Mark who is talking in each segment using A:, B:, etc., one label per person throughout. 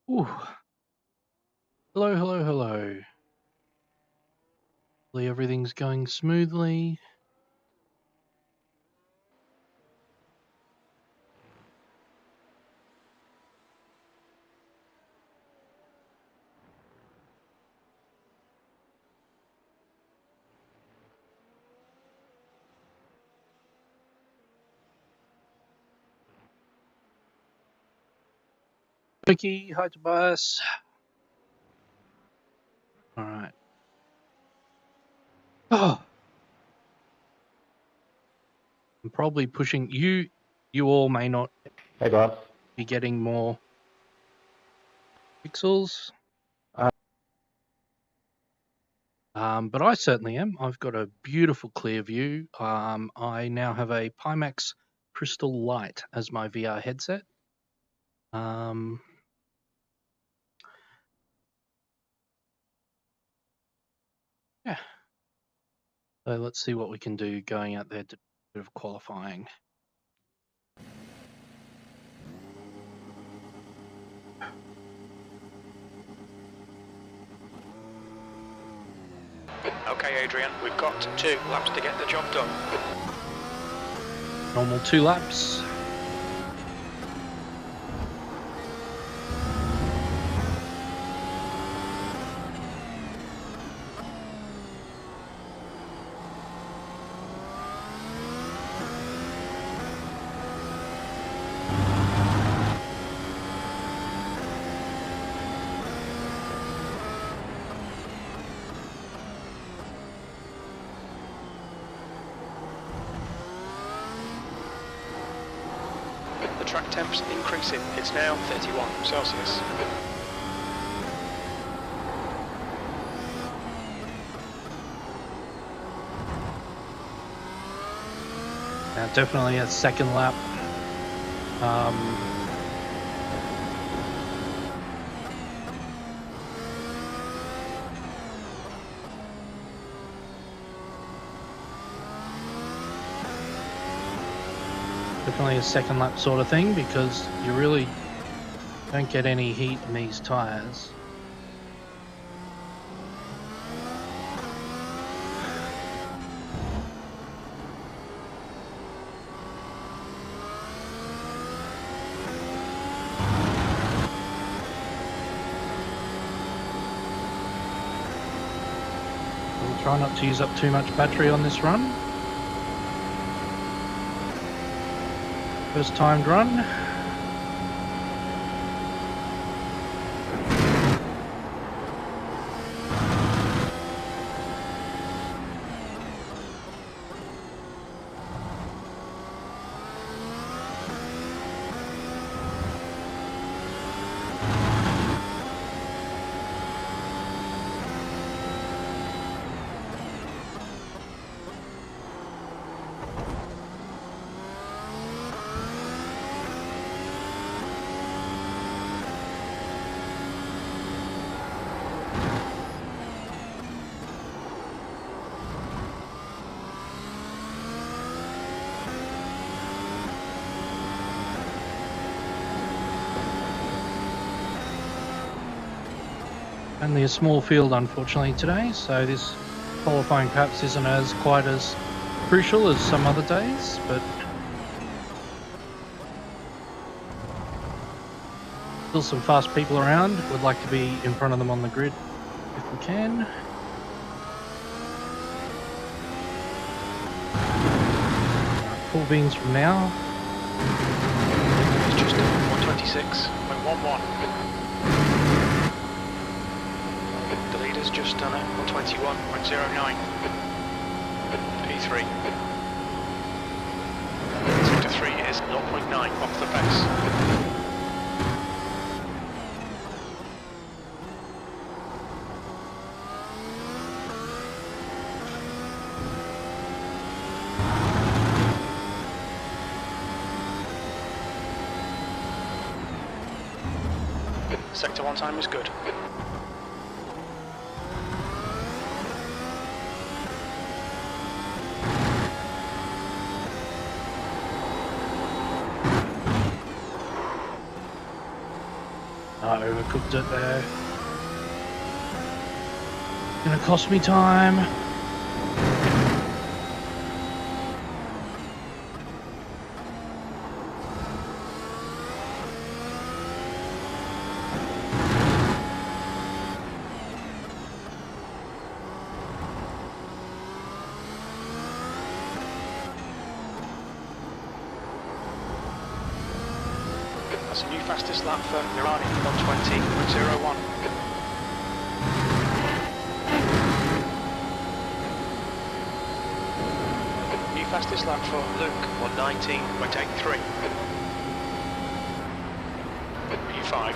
A: Ooh. Hello, hello, hello. Hopefully everything's going smoothly. Vicky, hi Tobias. Alright. Oh, I'm probably pushing you. You all may not
B: Hey, boss.
A: be getting more pixels. But I certainly am. I've got a beautiful clear view. I now have a Pimax Crystal Light as my VR headset. Yeah. So let's see what we can do going out there to do a bit of qualifying.
C: Okay, Adrian, we've got 2 laps to get the job done.
A: Normal 2 laps.
C: The track temp's increasing. It's now 31 Celsius.
A: Now definitely a second lap. Definitely a second lap sort of thing because you really don't get any heat in these tyres. We'll try not to use up too much battery on this run. First timed run. Only a small field unfortunately today, so this qualifying perhaps isn't as quite as crucial as some other days, but still some fast people around. Would like to be in front of them on the grid if we can. Full beans from now.
C: It's just 126.11. The leader's just done it, 121.09. P3. Sector 3 is 0.9 off the pace. Sector 1 time is good.
A: I overcooked it there. Gonna cost me time.
C: That's a new fastest lap for Mirani, 1:20.01. New fastest lap for Luke, 1:19.83. P5.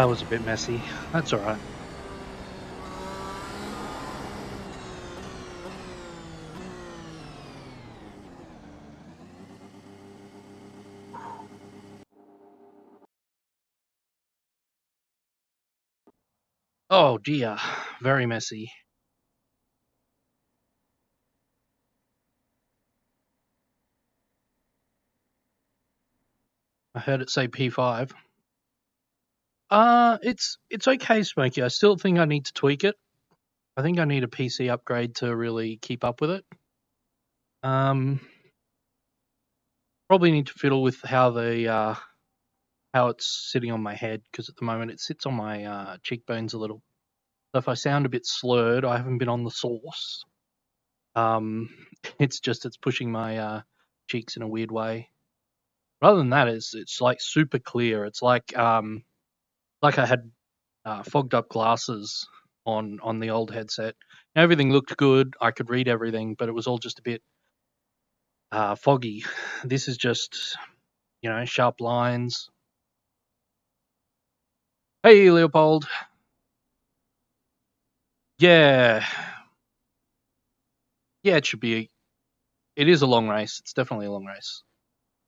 A: It was a bit messy. That's alright. Oh dear, very messy. I heard it say P5. It's okay, Smokey. I still think I need to tweak it. I think I need a PC upgrade to really keep up with it. Probably need to fiddle with how it's sitting on my head, because at the moment it sits on my cheekbones a little. So if I sound a bit slurred, I haven't been on the sauce. It's pushing my cheeks in a weird way. Rather than that, it's like super clear. It's like I had fogged up glasses on the old headset. Everything looked good. I could read everything, but it was all just a bit foggy. This is just, sharp lines. Hey, Leopold. Yeah. Yeah, it should be. It is a long race. It's definitely a long race.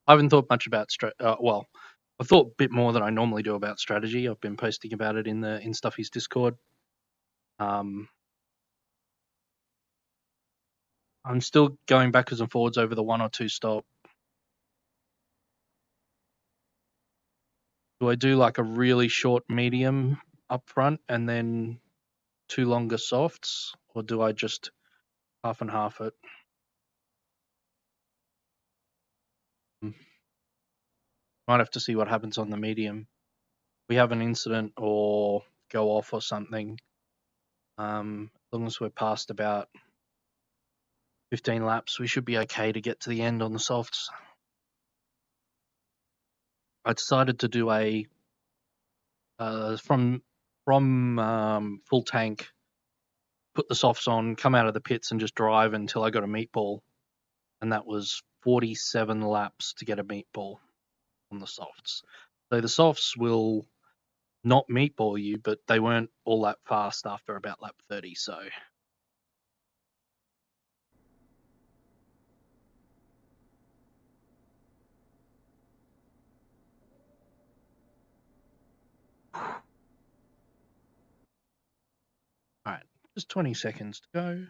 A: I haven't thought much about I've thought a bit more than I normally do about strategy. I've been posting about it in Stuffy's Discord. I'm still going backwards and forwards over the 1 or 2 stop. Do I do like a really short medium up front and then 2 longer softs, or do I just half and half it? Might have to see what happens on the medium. We have an incident or go off or something. As long as we're past about 15 laps, we should be okay to get to the end on the softs. I decided to do a from full tank, put the softs on, come out of the pits and just drive until I got a meatball, and that was 47 laps to get a meatball on the softs. So the softs will not meatball you, but they weren't all that fast after about lap 30, so... Alright, just 20 seconds to go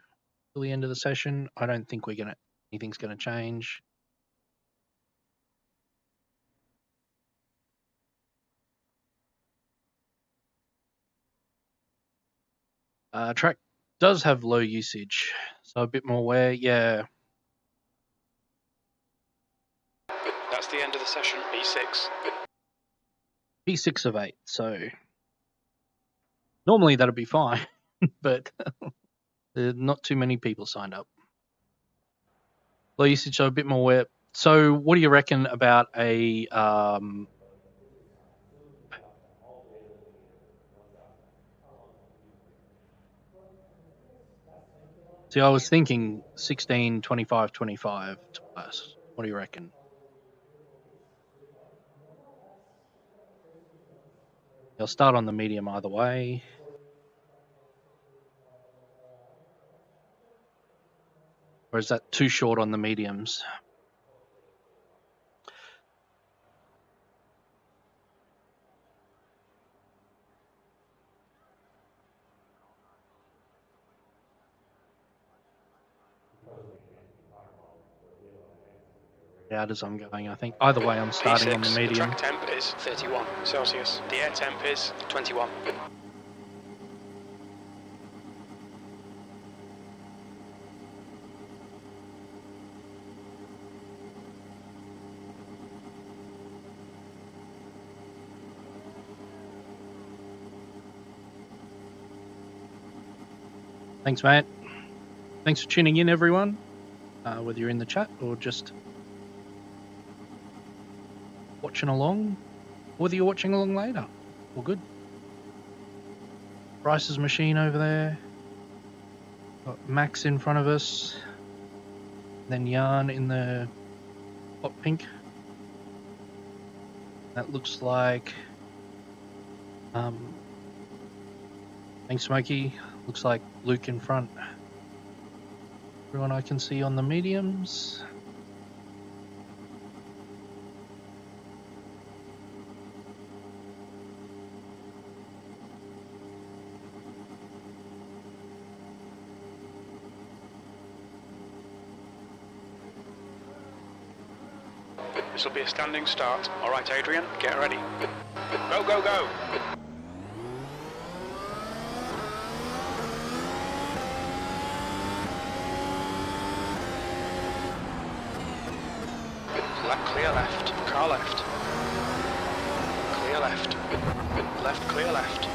A: till the end of the session. I don't think anything's gonna change. Track does have low usage, so a bit more wear, yeah.
C: That's the end of the session, P6.
A: P6 of 8, so normally that'd be fine, but not too many people signed up. Low usage, so a bit more wear. So what do you reckon about a... See, I was thinking 16, 25, 25 twice. What do you reckon? I'll start on the medium either way. Or is that too short on the mediums? out as I'm going, I think. Either way, I'm starting on the
C: P6,
A: medium.
C: the track temp is 31 Celsius. The air temp is 21.
A: Thanks, mate. Thanks for tuning in, everyone. Whether you're in the chat or just watching along, whether you're watching along later, all good. Bryce's machine over there. Got Max in front of us. Then Yarn in the hot pink. That looks like... thanks, Smokey. Looks like Luke in front. Everyone I can see on the mediums.
C: This will be a standing start. All right, Adrian, get ready. Go, go, go. Clear left, car left. Clear left. Left, clear left.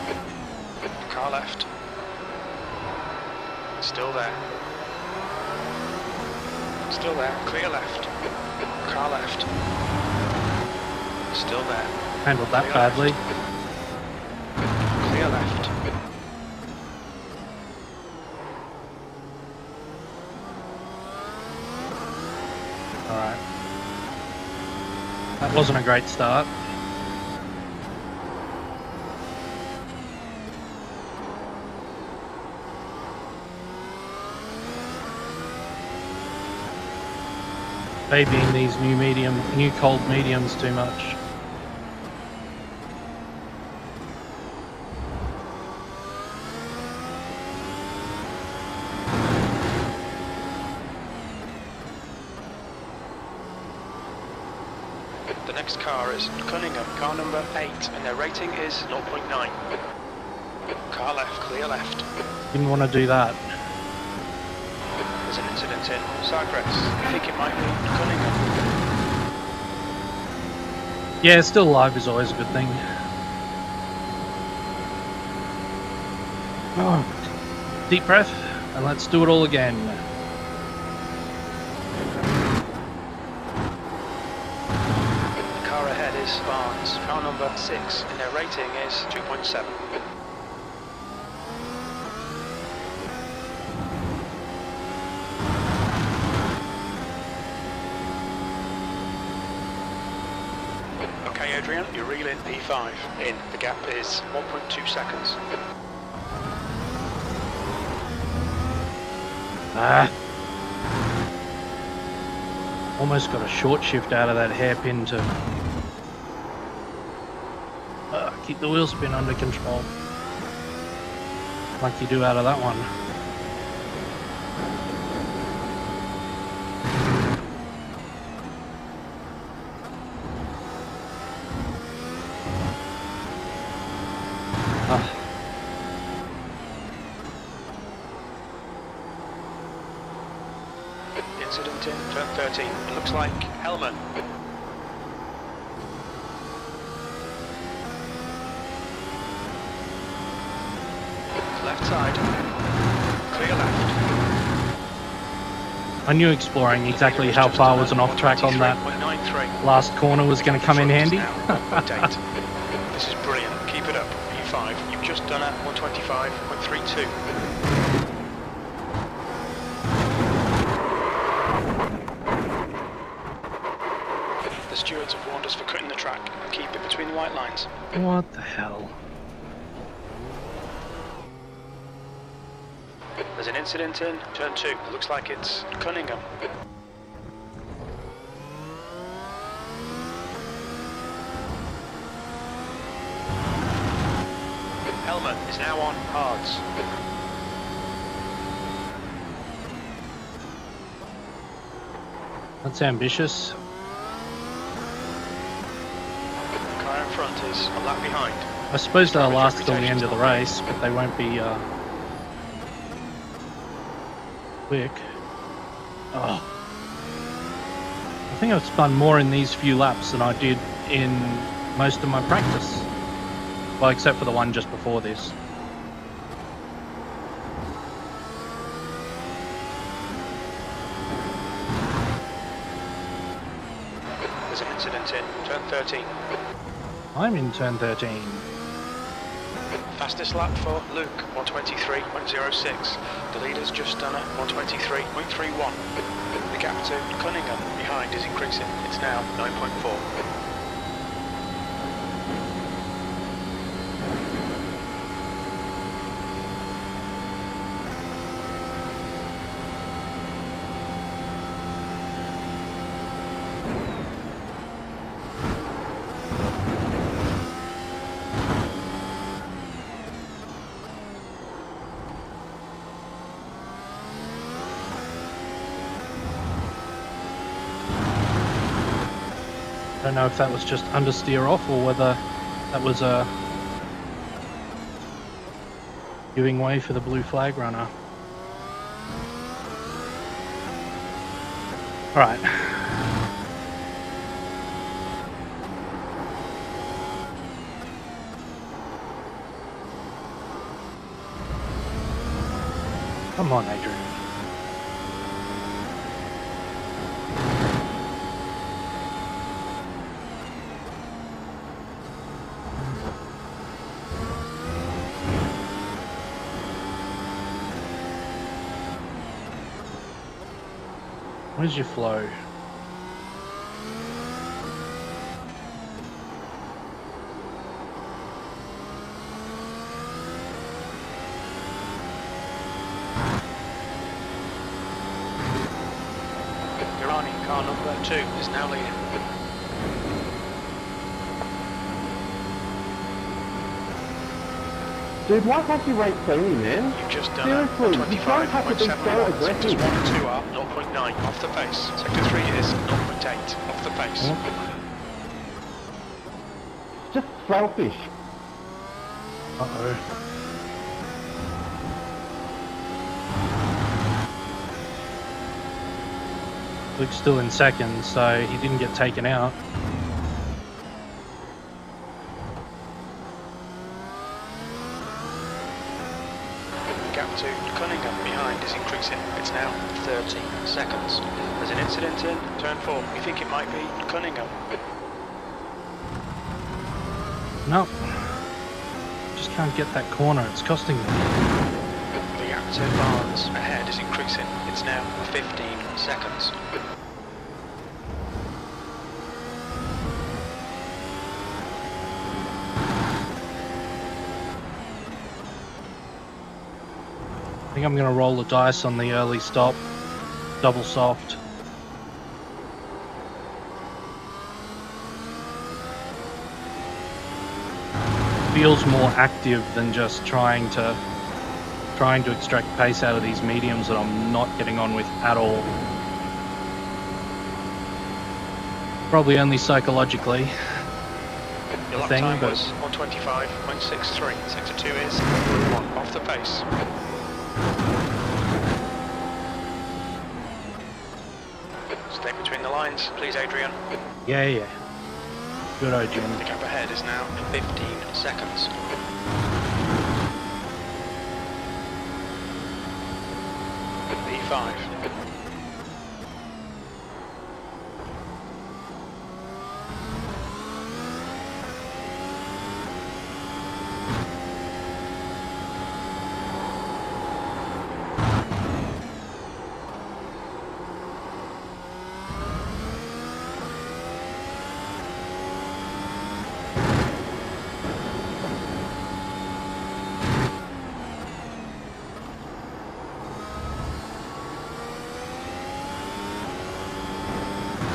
C: Car left. Still there. Still there, clear left. Car left. Still there.
A: Handled that
C: Clear
A: badly.
C: Left. Clear left.
A: Alright. That wasn't a great start. Babying these new cold mediums too much.
C: The next car is Cunningham, car number 8, and their rating is 0.9. Car left, clear left.
A: Didn't want to do that.
C: There's an incident in Cyprus. I think it might be Cunningham.
A: Yeah, still alive is always a good thing. Oh, deep breath, and let's do it all again.
C: The car ahead is Barnes, car number 6, and their rating is 2.7. Okay, Adrian, you reel in P5. In. The gap is 1.2 seconds.
A: Almost got a short shift out of that hairpin to keep the wheel spin under control. Like you do out of that one.
C: Incident in turn 13. It looks like Hellman. Left side. Clear left.
A: I knew exploring exactly how far was an off track on that last corner was going to come in handy.
C: This is brilliant. Keep it up. P5. You've just done at 125.32. The stewards have warned us for cutting the track. Keep it between the white lines.
A: What the hell?
C: There's an incident in turn 2. It looks like it's Cunningham. Hellman is now on hards.
A: That's ambitious.
C: lap behind.
A: I suppose they'll
C: Driver's
A: last till the end of the
C: reputation's
A: race, but they won't be quick. Oh. I think I've spun more in these few laps than I did in most of my practice. Well, except for the one just before this.
C: There's an incident in turn 13.
A: I'm in turn 13.
C: Fastest lap for Luke, 123.06. The leader's just done a 123.31. The gap to Cunningham behind is increasing. It's now 9.4.
A: I don't know if that was just understeer off or whether that was giving way for the blue flag runner. Alright. Come on, Adrian. Where's your flow?
C: Irani, car number 2, is now leading.
B: Dude, why can't you rate cleanly, man?
C: You've just done
B: Seriously,
C: a
B: you don't have to be so
C: 25.71.
B: aggressive.
C: Sectors 1 and 2 are 0.9 off the pace. Sector 3 is 0.8 off the pace.
B: Just selfish.
A: Uh-oh. Luke's still in second, so he didn't get taken out.
C: Gap to Cunningham behind is increasing. It's now 13 seconds. There's an incident in turn 4. We think it might be Cunningham.
A: No. Just can't get that corner. It's costing me.
C: The gap to Barnes ahead is increasing. It's now 15 seconds.
A: I think I'm going to roll the dice on the early stop. Double soft. Feels more active than just trying to extract pace out of these mediums that I'm not getting on with at all. Probably only psychologically.
C: Your lap time was 125.63. Sector 2 is 1 off the pace. Stay between the lines, please, Adrian.
A: Yeah. Good old Jim.
C: The gap ahead is now 15 seconds. P5.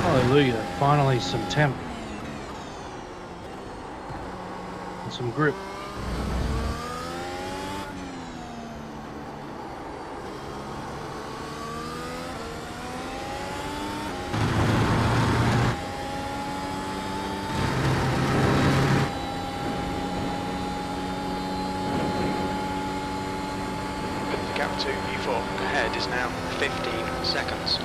A: Hallelujah, finally some temp. And some grip.
C: gap to U4 ahead is now 15 seconds.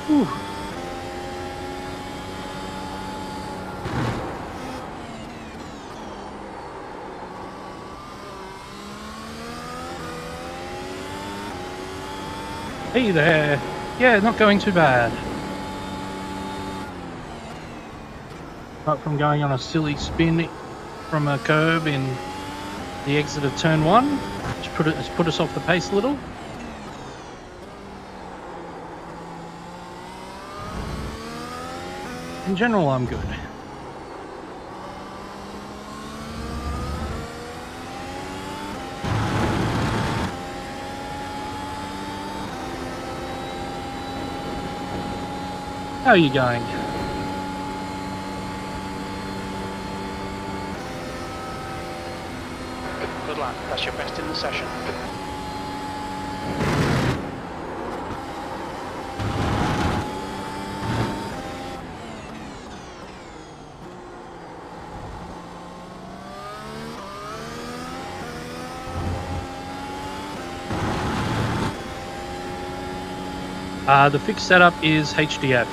A: Whew. Hey there. Yeah, not going too bad. Apart from going on a silly spin from a curb in the exit of turn 1, which has put us off the pace a little. In general, I'm good. How are you going?
C: Good lap, that's your best in the session.
A: The fixed setup is HDF.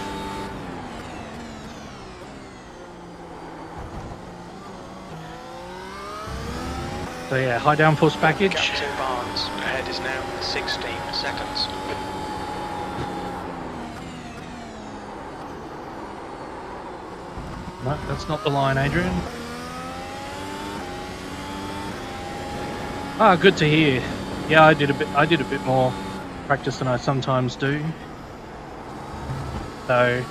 A: So yeah, high downforce package.
C: Gap to Barnes ahead is now 16 seconds.
A: No, that's not the line, Adrian. Ah, good to hear. Yeah, I did a bit more practice than I sometimes do. So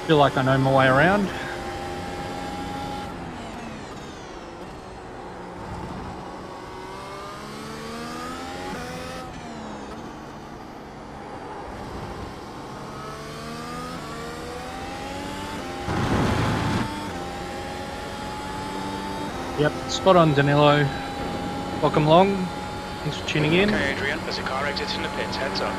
A: feel like I know my way around. Yep, spot on, Danilo. Welcome along. Thanks for tuning in.
C: Okay, Adrian, there's a car exiting the pits, heads up.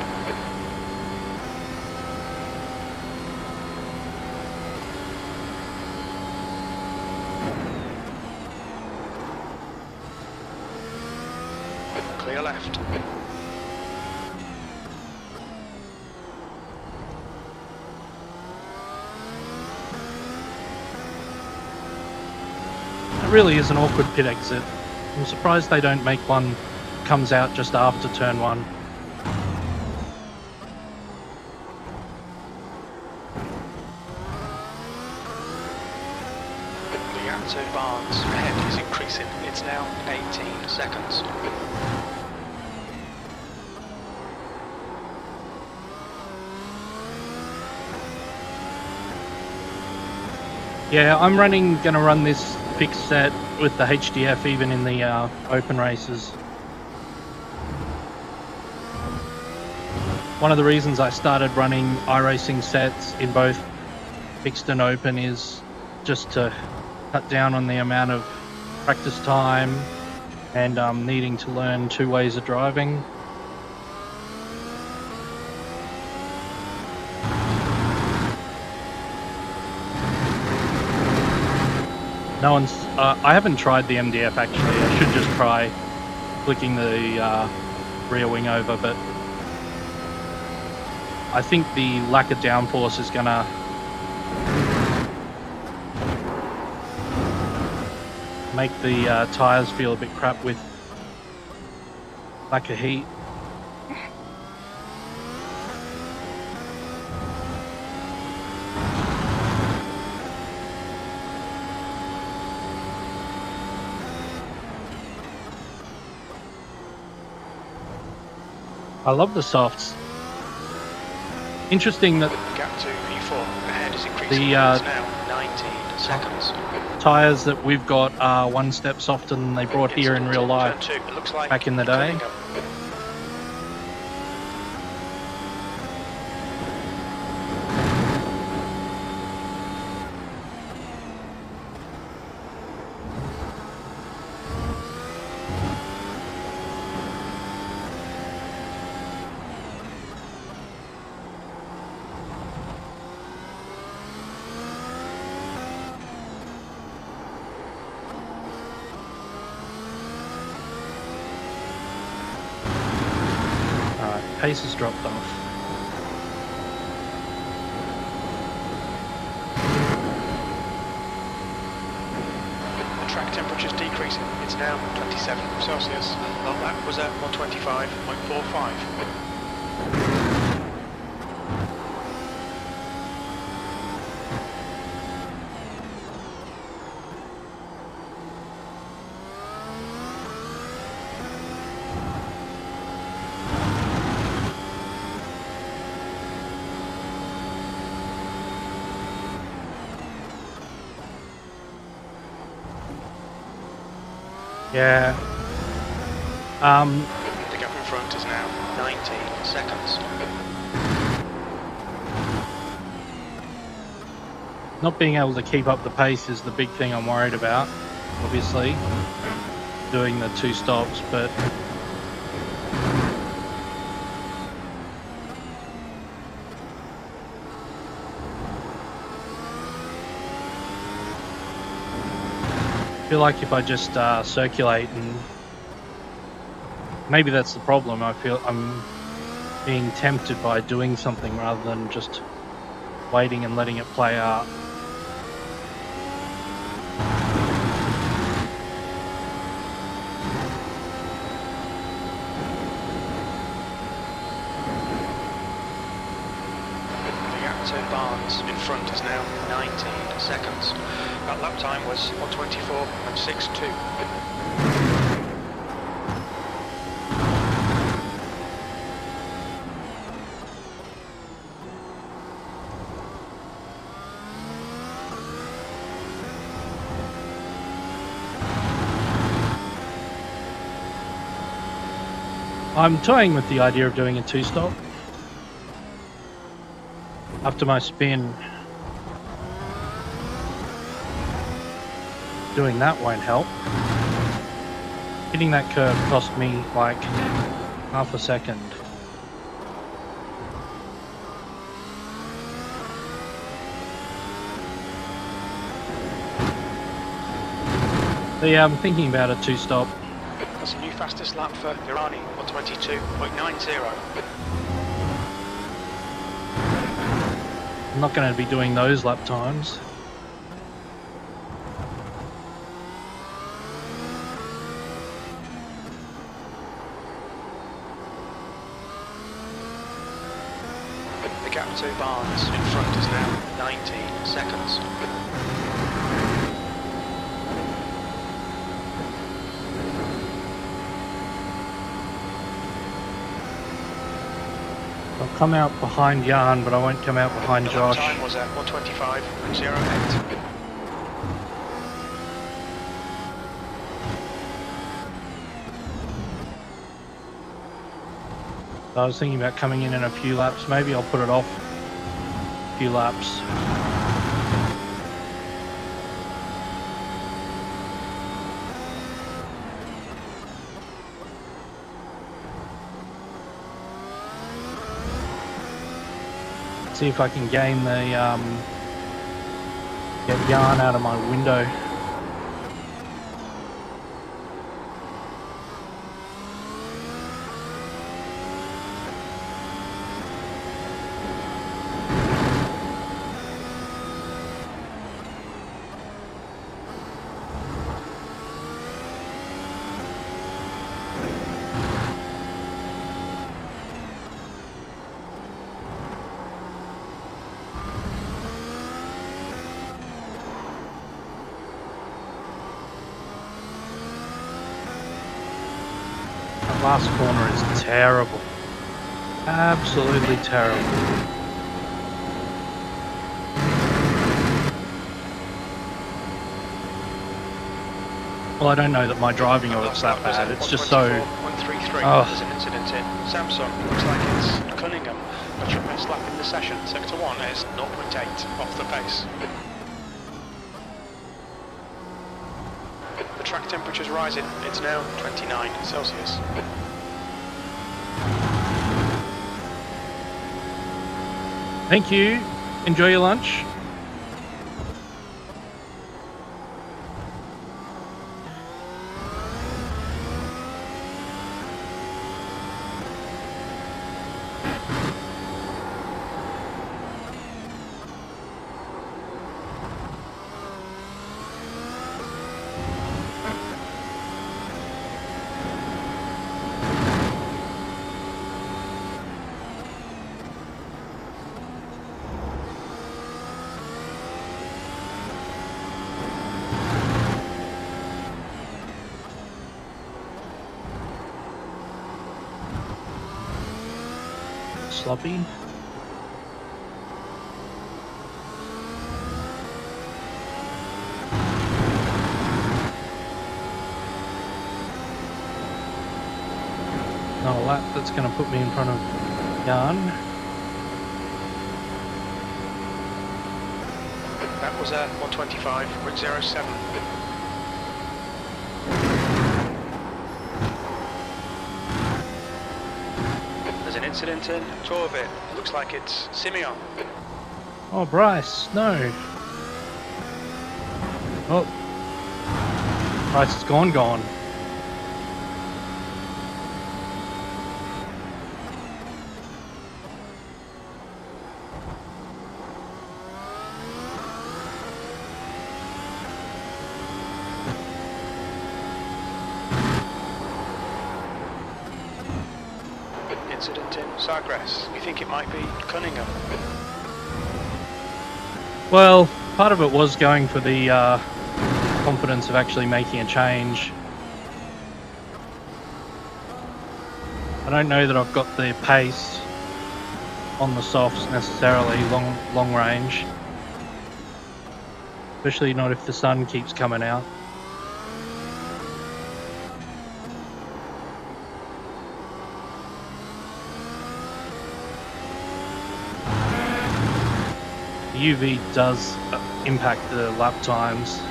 C: Clear left.
A: It really is an awkward pit exit. I'm surprised they don't make one comes out just after turn 1.
C: The gap to Barnes ahead is increasing. It's now 18 seconds.
A: Yeah, I'm gonna run this fixed set with the HDF even in the open races. One of the reasons I started running iRacing sets in both fixed and open is just to cut down on the amount of practice time and needing to learn 2 ways of driving. I haven't tried the MDF actually. I should just try flicking the rear wing over, but I think the lack of downforce is gonna make the tyres feel a bit crap with lack of heat. I love the softs. Interesting that
C: Gap to V4 ahead is increasing. It's now 19 seconds.
A: tyres that we've got are one step softer than they brought here in real life
C: Turn 2, it looks like
A: back in the day.
C: Cunningham.
A: Pace has dropped off.
C: The track temperature's decreasing. It's now 27 Celsius. Well, that was at 125.45.
A: Yeah.
C: The gap in front is now 19 seconds.
A: Not being able to keep up the pace is the big thing I'm worried about, obviously. Doing the 2 stops, but I feel like if I just circulate, and maybe that's the problem, I feel I'm being tempted by doing something rather than just waiting and letting it play out.
C: The gap to Barnes in front is now 19 seconds. That lap time was 124.62.
A: I'm toying with the idea of doing a 2-stop. After my spin, doing that won't help. Hitting that curve cost me like half a second. So yeah, I'm thinking about a 2-stop.
C: That's a new fastest lap for Irani, 122.90.
A: I'm not going to be doing those lap times.
C: The gap to Barnes in front is now 19 seconds.
A: I'll come out behind Jan, but I won't come out behind
C: The
A: Josh.
C: lap time was at 125.08.
A: I was thinking about coming in a few laps. Maybe I'll put it off a few laps. See if I can gain the get Jan out of my window. Last corner is terrible. Absolutely terrible. Well, I don't know that my driving order's that bad. It's just so...
C: 133.
A: Oh.
C: There's an incident in Samsung. Looks like it's Cunningham. Got your best lap in the session. Sector 1 is 0.8 off the pace. The track temperature's rising. It's now 29 Celsius.
A: Thank you. Enjoy your lunch. Sloppy. Not a lap that's going to put me in front of Jan.
C: That was a 125.07. There's an incident in Torvit. Looks like it's Simeon.
A: Oh, Bryce, no. Oh. Bryce is gone.
C: Incident in Sagres. We think it might be Cunningham.
A: Well, part of it was going for the confidence of actually making a change. I don't know that I've got the pace on the softs necessarily, long range. Especially not if the sun keeps coming out. The UV does impact the lap times.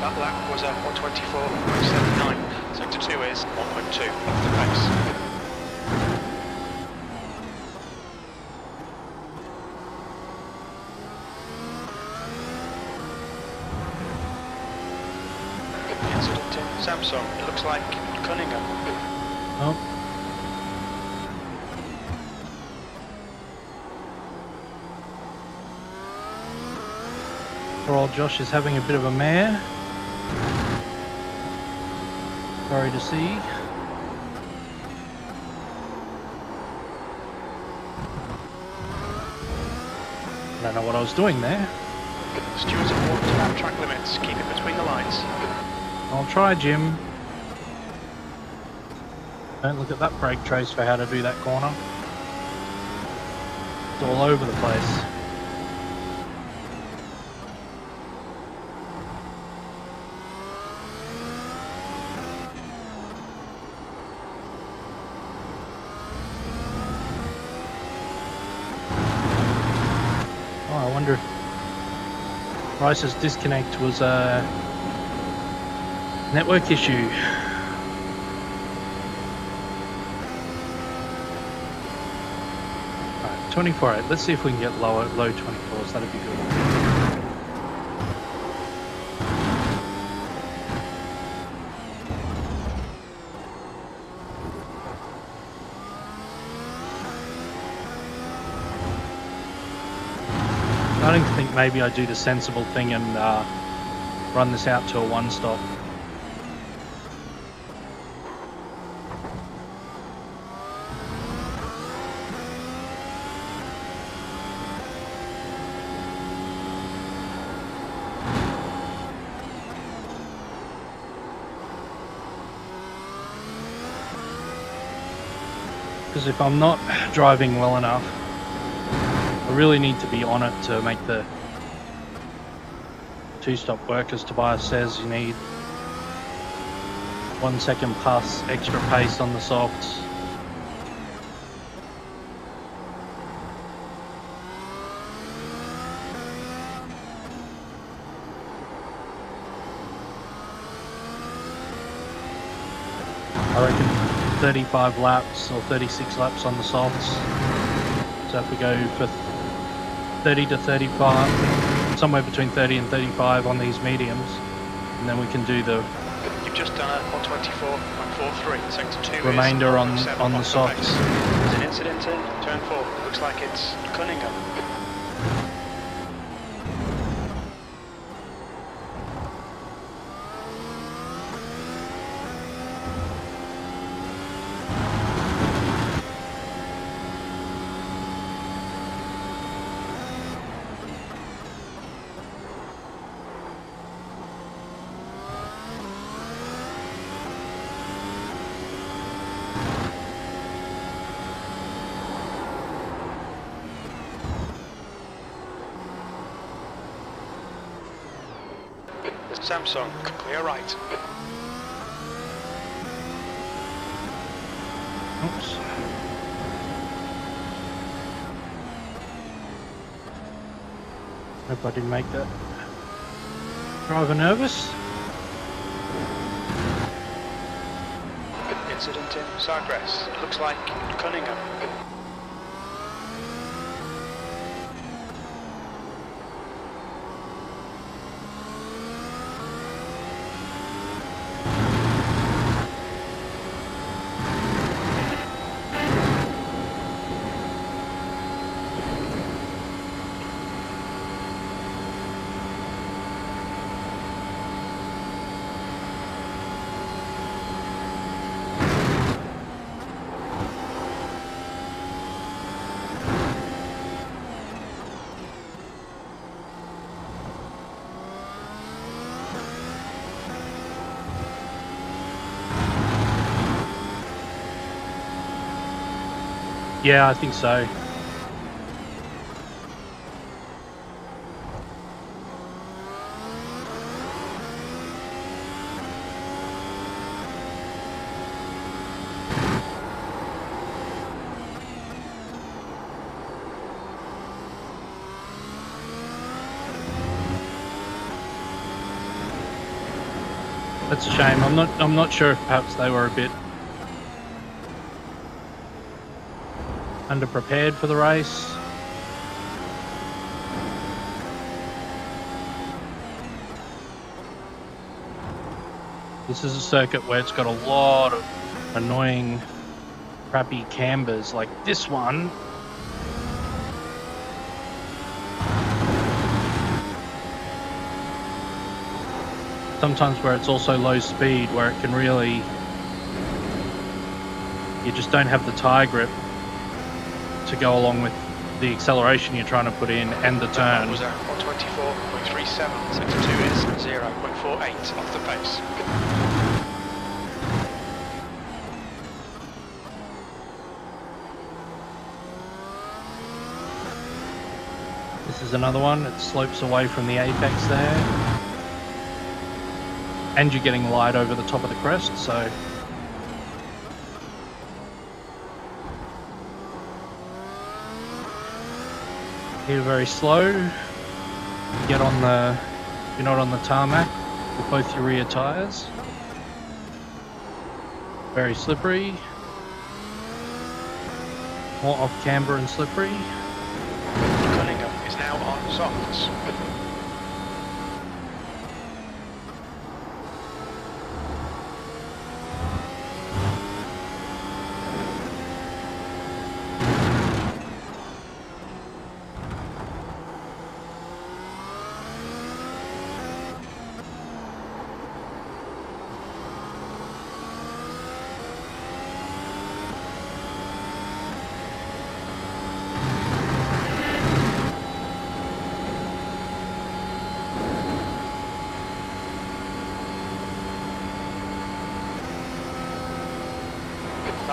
C: That lap was a 124.79. Sector 2 is 1.2 off the pace. Incident in Samsung. It looks like Cunningham.
A: Oh. Poor old Josh is having a bit of a mare. Sorry to see. I don't know what I was doing there.
C: Stewards have walked around track limits. Keep it between the lines.
A: I'll try, Jim. Don't look at that brake trace for how to do that corner. It's all over the place. I wonder if Rice's disconnect was a network issue. Alright, 24.8. Let's see if we can get low 24s. That'd be good. Starting to think maybe I do the sensible thing and run this out to a one-stop. Because if I'm not driving well enough, I really need to be on it to make the two-stop work. As Tobias says, you need 1 second plus extra pace on the softs. I reckon 35 laps or 36 laps on the softs. So if we go for 30 to 35, somewhere between 30 and 35 on these mediums, and then we can do the
C: You've just done a 124.43, sector 2
A: remainder
C: is
A: on the
C: off
A: softs.
C: pace. There's an incident in turn 4. Looks like it's Cunningham. Samsung, clear right.
A: Oops. Hope I didn't make that driver nervous.
C: Incident in Sagres. Looks like Cunningham.
A: Yeah, I think so. That's a shame. I'm not sure if perhaps they were a bit underprepared for the race. This is a circuit where it's got a lot of annoying, crappy cambers like this one. Sometimes where it's also low speed, where it can really, you just don't have the tyre grip to go along with the acceleration you're trying to put in and the turn.
C: Was at 124.37, sector 2 is 0.48 off the pace.
A: This is another one, it slopes away from the apex there. And you're getting light over the top of the crest, so here very slow. Get on the, you're not on the tarmac with both your rear tyres. Very slippery. More off camber and slippery.
C: Cunningham is now on softs.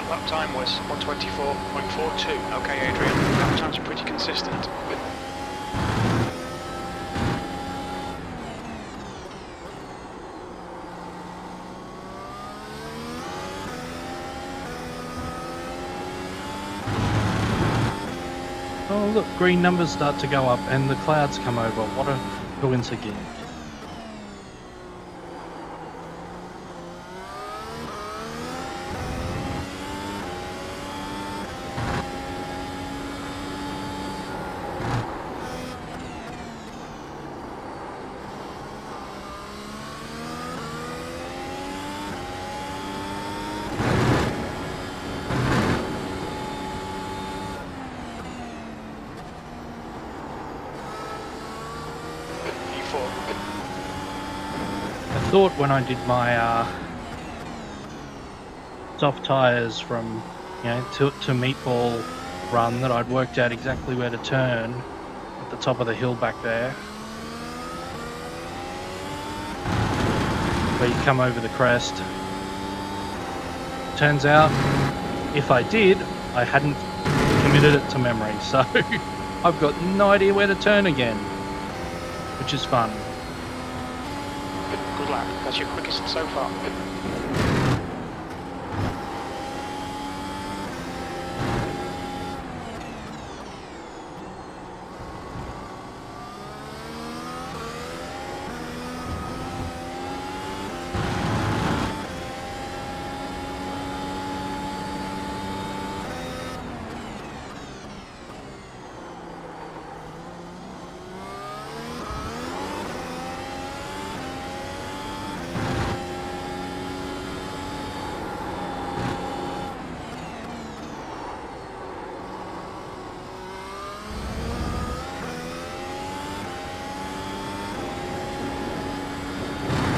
C: lap time was 124.42. Okay, Adrian, lap times are pretty consistent.
A: Oh look, green numbers start to go up and the clouds come over. What a coincidence. I thought when I did my soft tyres from to meatball run that I'd worked out exactly where to turn at the top of the hill back there, where you come over the crest. Turns out, if I did, I hadn't committed it to memory, so I've got no idea where to turn again, which is fun.
C: Good lap. That's your quickest so far.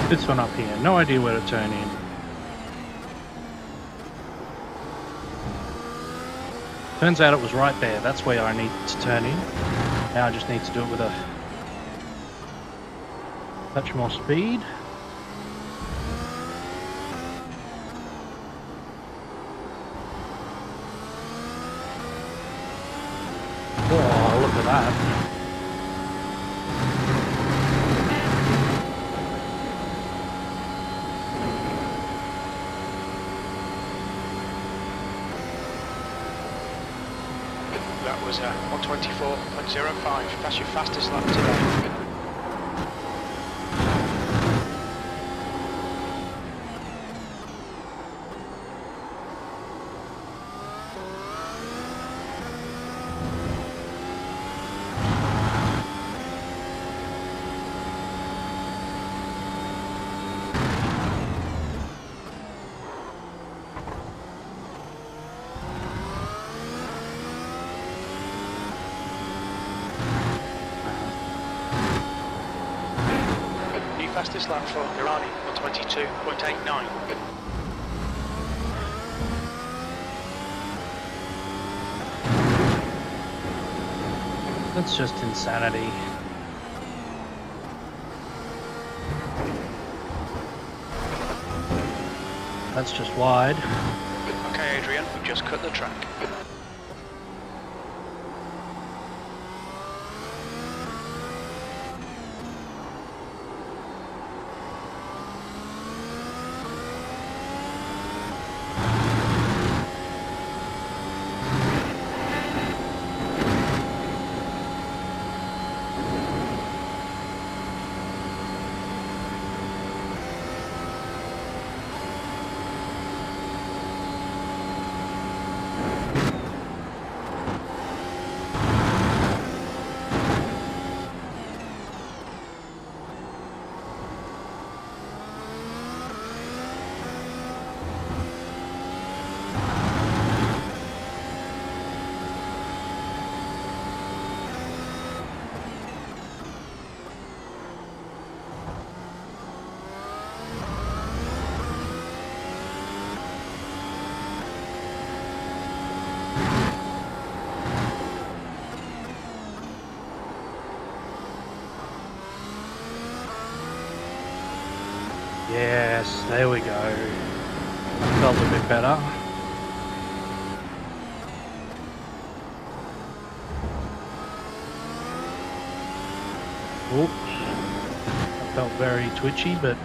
A: This one up here, no idea where to turn in. Turns out it was right there, that's where I need to turn in. Now I just need to do it with a touch more speed. Oh, look at that.
C: That was 124.05. That's your fastest lap today. Fastest lap for Irani, 122.89.
A: That's just insanity. That's just wide.
C: Okay, Adrian, we've just cut the track.
A: Yes, there we go. Felt a bit better. Oh, that felt very twitchy, but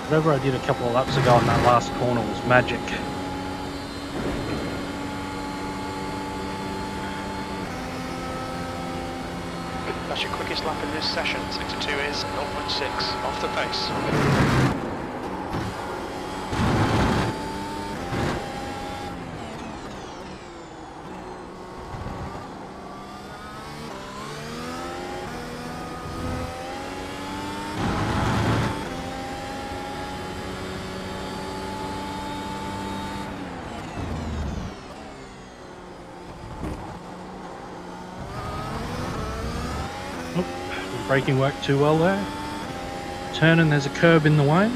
A: whatever I did a couple of laps ago in that last corner was magic.
C: That's your quickest lap in this session. 62 is 0.6 off the pace.
A: Braking worked too well there. Turning, there's a curb in the way.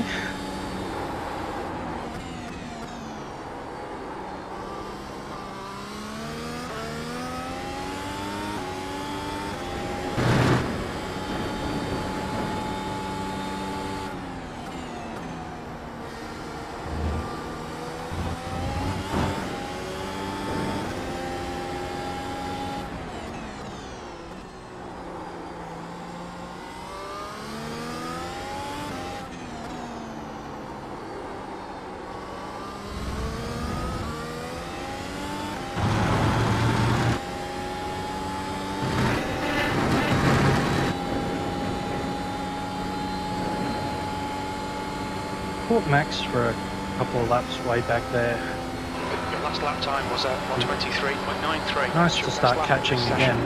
A: Caught Max for a couple of laps way back there.
C: Your last lap time was at 123.93.
A: Nice to start catching again.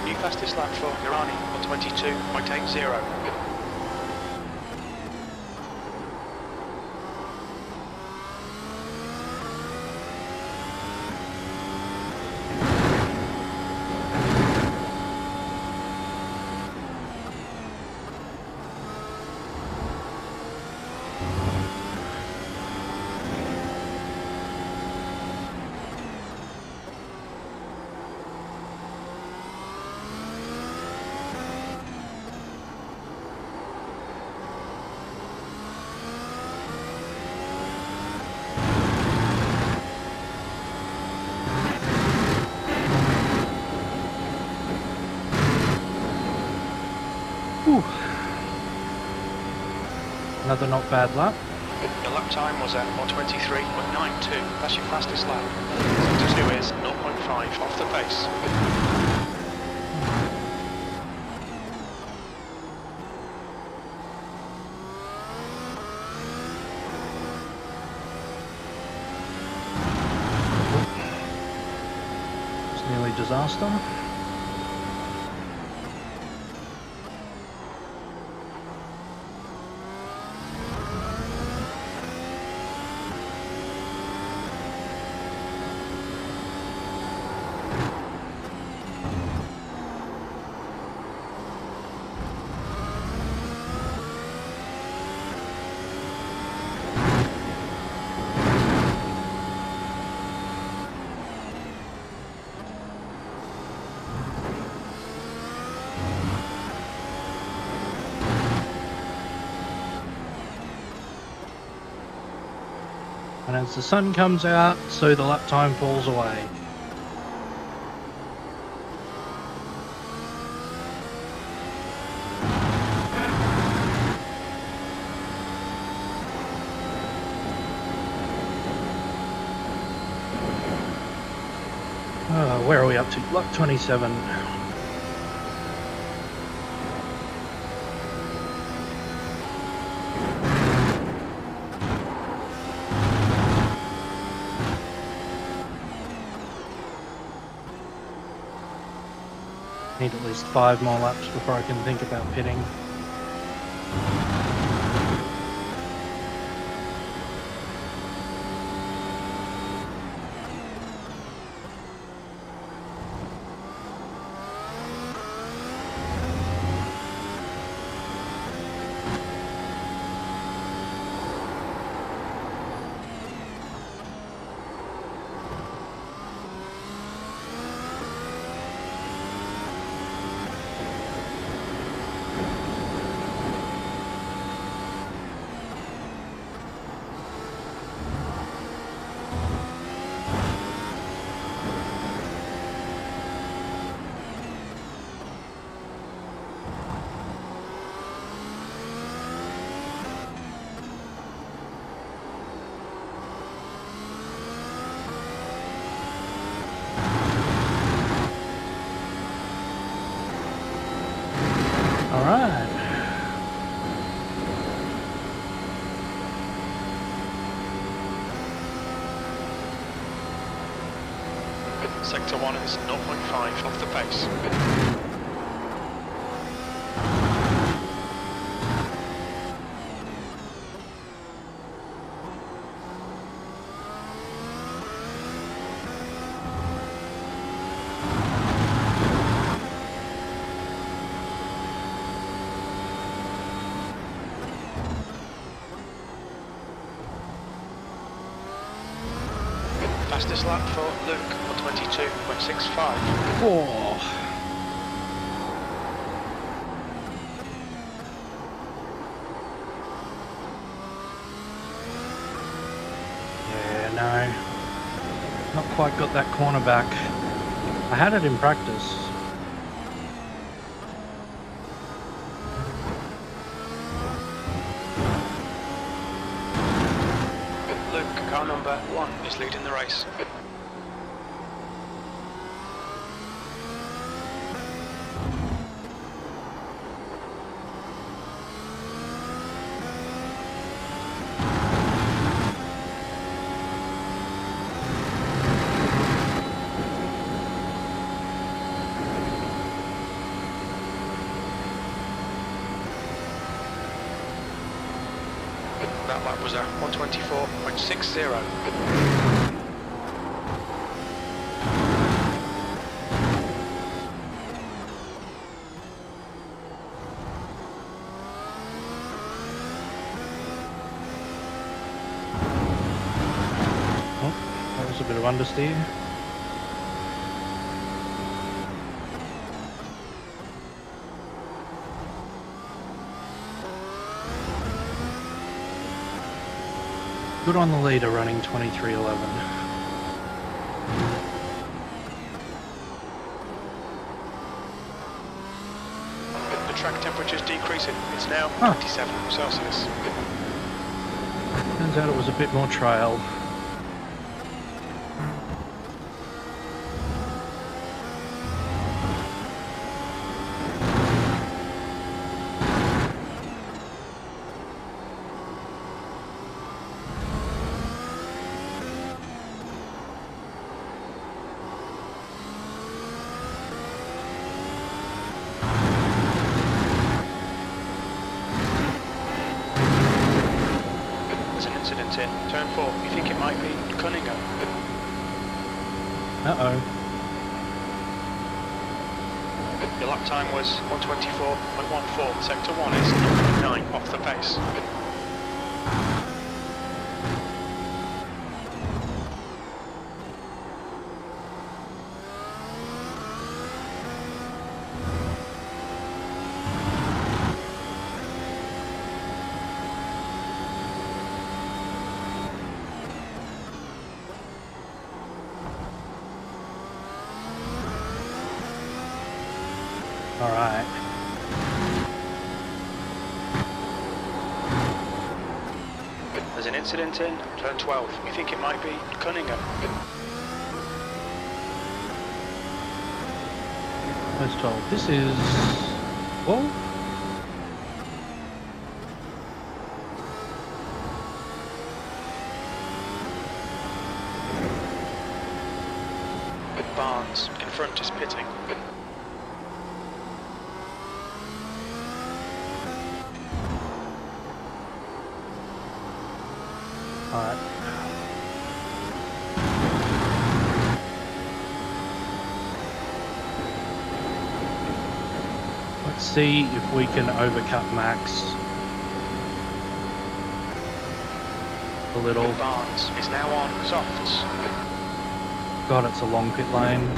C: New fastest lap for Irani, 122.80.
A: Whew. Another not bad lap.
C: Your lap time was at 123.92. That's your fastest lap. 62 is 0.5 off the pace.
A: It's nearly disaster. And as the sun comes out, so the lap time falls away. Where are we up to? Lap 27. Need at least 5 more laps before I can think about pitting. Alright.
C: Sector 1 is 0.5 off the pace. Fastest lap for Luke, 122.65.
A: Oh. Yeah, no. Not quite got that corner back. I had it in practice.
C: Luke, car number 1 is leading the race. That lap was a 124.60.
A: That was a bit of understeer. Good on the leader running 23.11.
C: The track temperature's decreasing. It's now 27 Celsius.
A: Turns out it was a bit more trail.
C: Incident in turn 4. You think it might be Cunningham?
A: Uh-oh.
C: Your lap time was 124.14. Sector 1 is 0.9 off the pace.
A: Alright.
C: There's an incident in turn 12. We think it might be Cunningham.
A: As told, this is... Whoa.
C: Barnes in front is pitting.
A: Alright. Let's see if we can overcut Max a little.
C: Barnes is now on softs.
A: God, it's a long pit lane.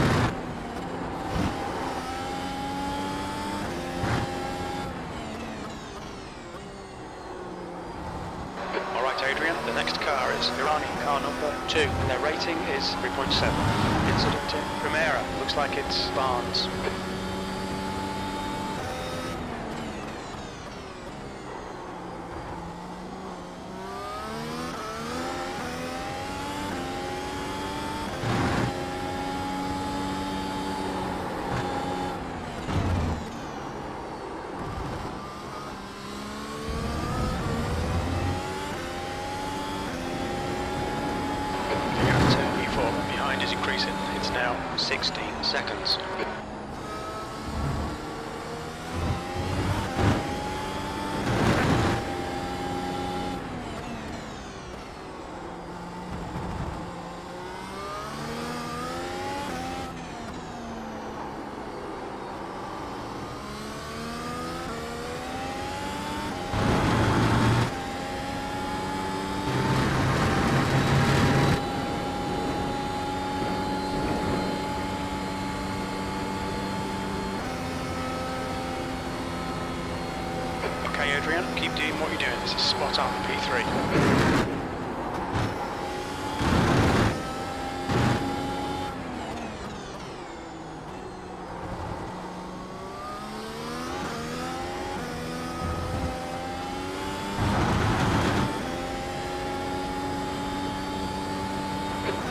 C: Alright Adrian, the next car is Irani car number 2 and their rating is 3.7. Incident in Primera, looks like it's Barnes. is increasing. It's now 16 seconds. Okay, Adrian, keep doing what you're doing. This is spot on, P3.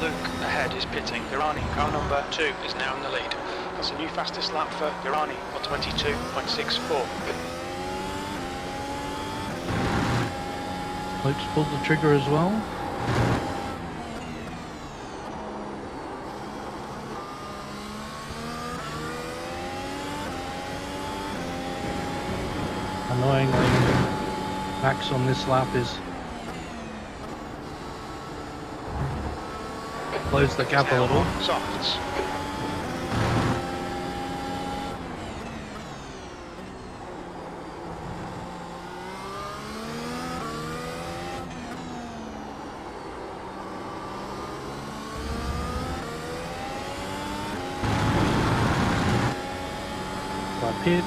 C: Luke ahead is pitting. Irani, car number 2, is now in the lead. That's a new fastest lap for Irani, 1:22.64.
A: Luke's pulled the trigger as well. Annoyingly, Max on this lap is close the gap a little.
C: Softs.
A: By pit.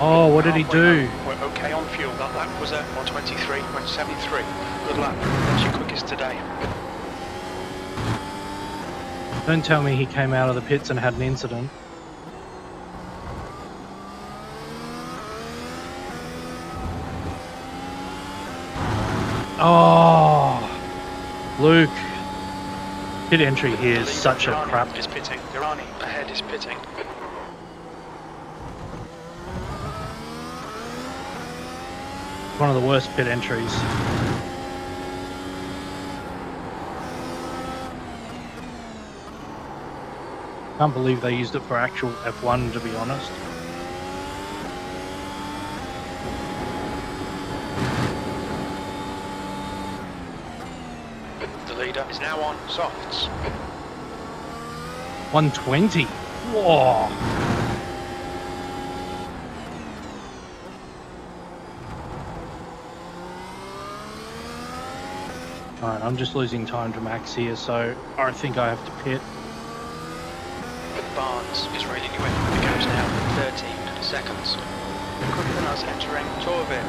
A: Oh, what did he do?
C: We're okay on fuel. That lap was at 1:23.73. Good lap. That's your quickest today.
A: Don't tell me he came out of the pits and had an incident. Oh, Luke. Pit entry here is such a crap.
C: Is pitting. Irani ahead is pitting.
A: One of the worst pit entries. Can't believe they used it for actual F1, to be honest.
C: The leader is now on softs.
A: 120. Whoa. Alright, I'm just losing time to Max here, so I think I have to pit.
C: Barnes is railing you in. The gap's now 13 seconds. Quicker than us entering Torvin.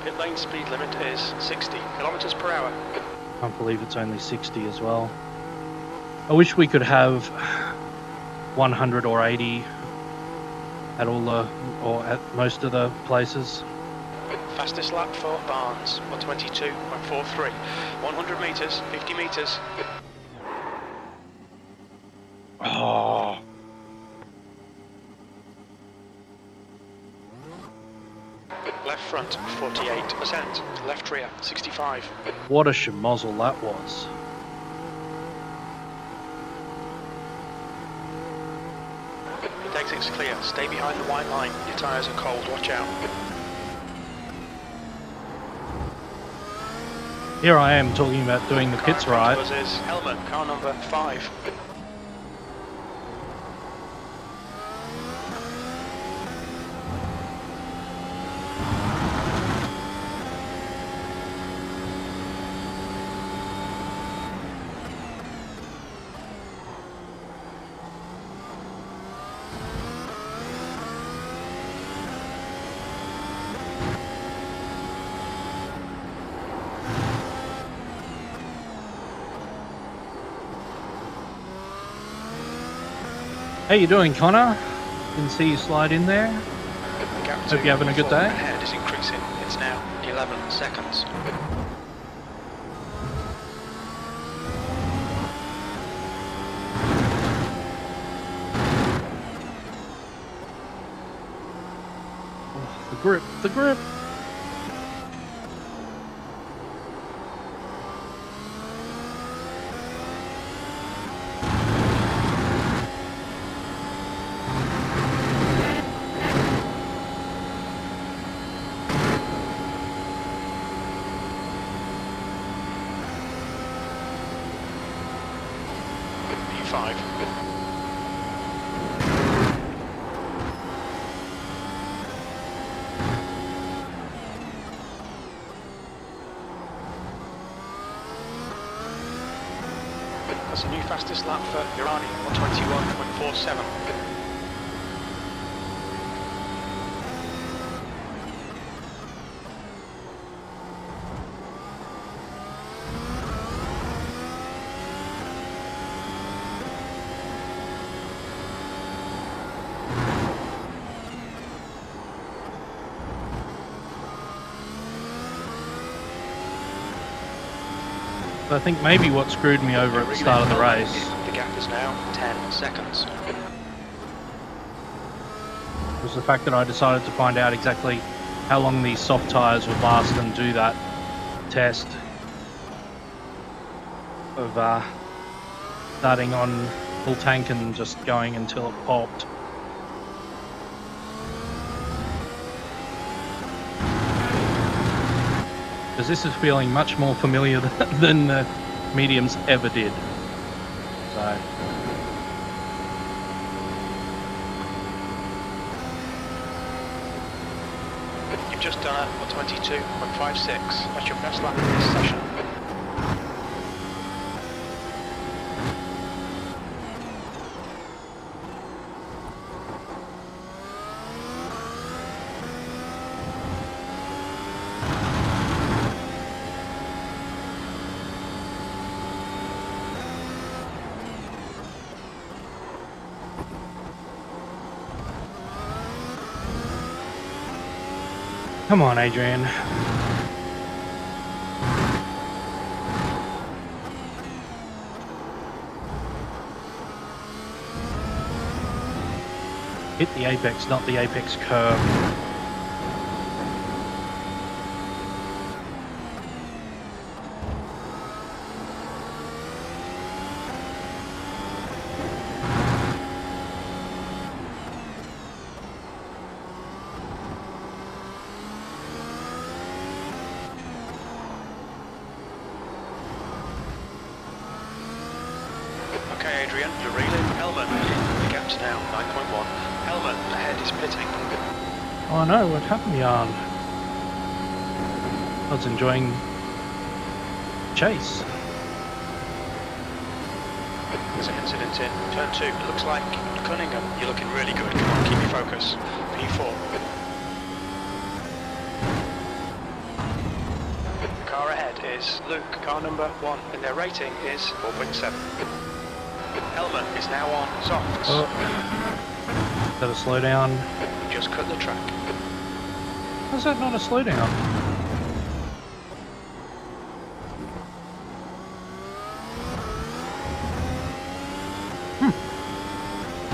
C: Pit lane speed limit is 60 kilometers per hour.
A: Can't believe it's only 60 as well. I wish we could have 100 or 80 at all the, or at most of the places.
C: Fastest lap for Barnes, 1:22.43. 100 metres, 50 metres.
A: Oh,
C: Left front, 48%. Left rear, 65.
A: what a schmozzle that was.
C: Pit exit's clear. Stay behind the white line. Your tyres are cold. Watch out.
A: Here I am talking about doing the pits right.
C: Car is Helmet, car number 5.
A: How you doing, Connor? Didn't see you slide in there. Hope you're having a good day.
C: Ahead is increasing. It's now 11 seconds.
A: Oh, the grip, the grip.
C: P5. That's a new fastest lap for Irani, 121.47.
A: I think maybe what screwed me over at the start of the race
C: The gap is now 10 seconds.
A: was the fact that I decided to find out exactly how long these soft tyres would last and do that test of starting on full tank and just going until it popped. Because this is feeling much more familiar than the mediums ever did. So
C: You've just done a 122.56. That's your best lap in this session.
A: come on, Adrian. Hit the apex, not the apex curve.
C: Okay, Adrian, you're reeling. Hellman, the gap's now 9.1. Hellman, ahead is pitting.
A: Oh no, what happened, Jan? I was enjoying chase.
C: There's an incident in turn 2. It looks like Cunningham. You're looking really good. Come on, keep your focus. P4. The car ahead is Luke, car number 1, and their rating is 4.7. Hellman is now on softs.
A: Oh. Gotta slow down.
C: Just cut the track.
A: How's that not a slow down?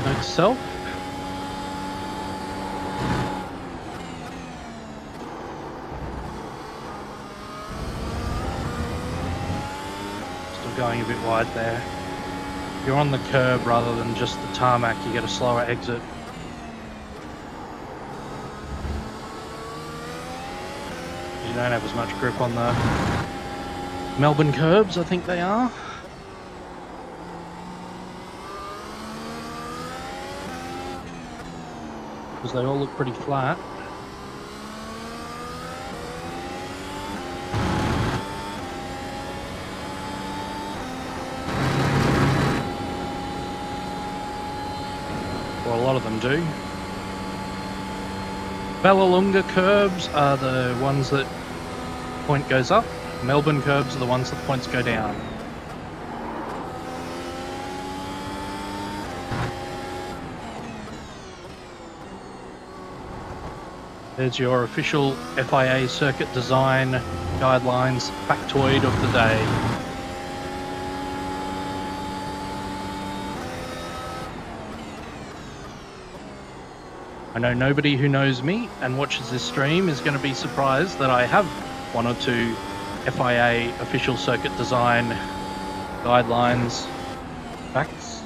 A: Note self. Still going a bit wide there. If you're on the curb rather than just the tarmac, you get a slower exit. You don't have as much grip on the Melbourne curbs, I think they are. Because they all look pretty flat. Well, a lot of them do. Vallelunga curbs are the ones that point goes up. Melbourne curbs are the ones that points go down. There's your official FIA circuit design guidelines factoid of the day. I know nobody who knows me and watches this stream is going to be surprised that I have one or two FIA official circuit design guidelines facts.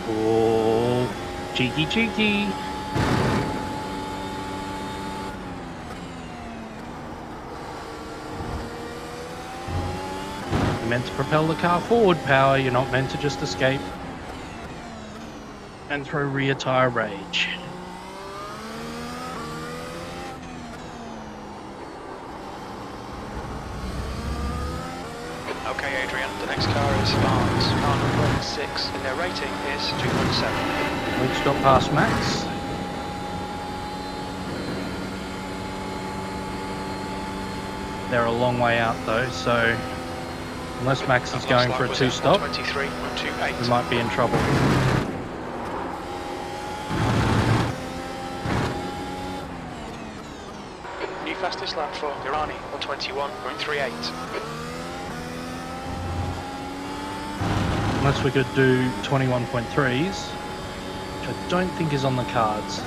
A: Oh, cheeky. You're meant to propel the car forward, Power. You're not meant to just escape and throw rear tyre rage.
C: Okay, Adrian, the next car is Barnes. Car number 6, and their rating is 2.7.
A: We've got past Max. They're a long way out though, so unless Max is going for a two-stop, we might be in trouble.
C: New fastest lap for Irani, 121.38.
A: Unless we could do 21.3s, which I don't think is on the cards.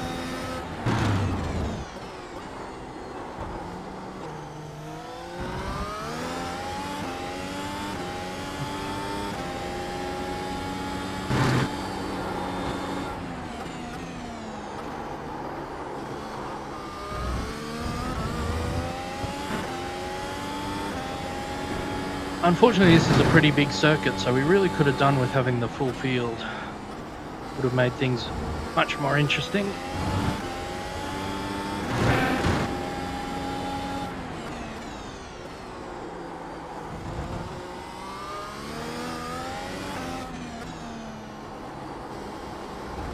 A: Unfortunately, this is a pretty big circuit, so we really could have done with having the full field. Would have made things much more interesting.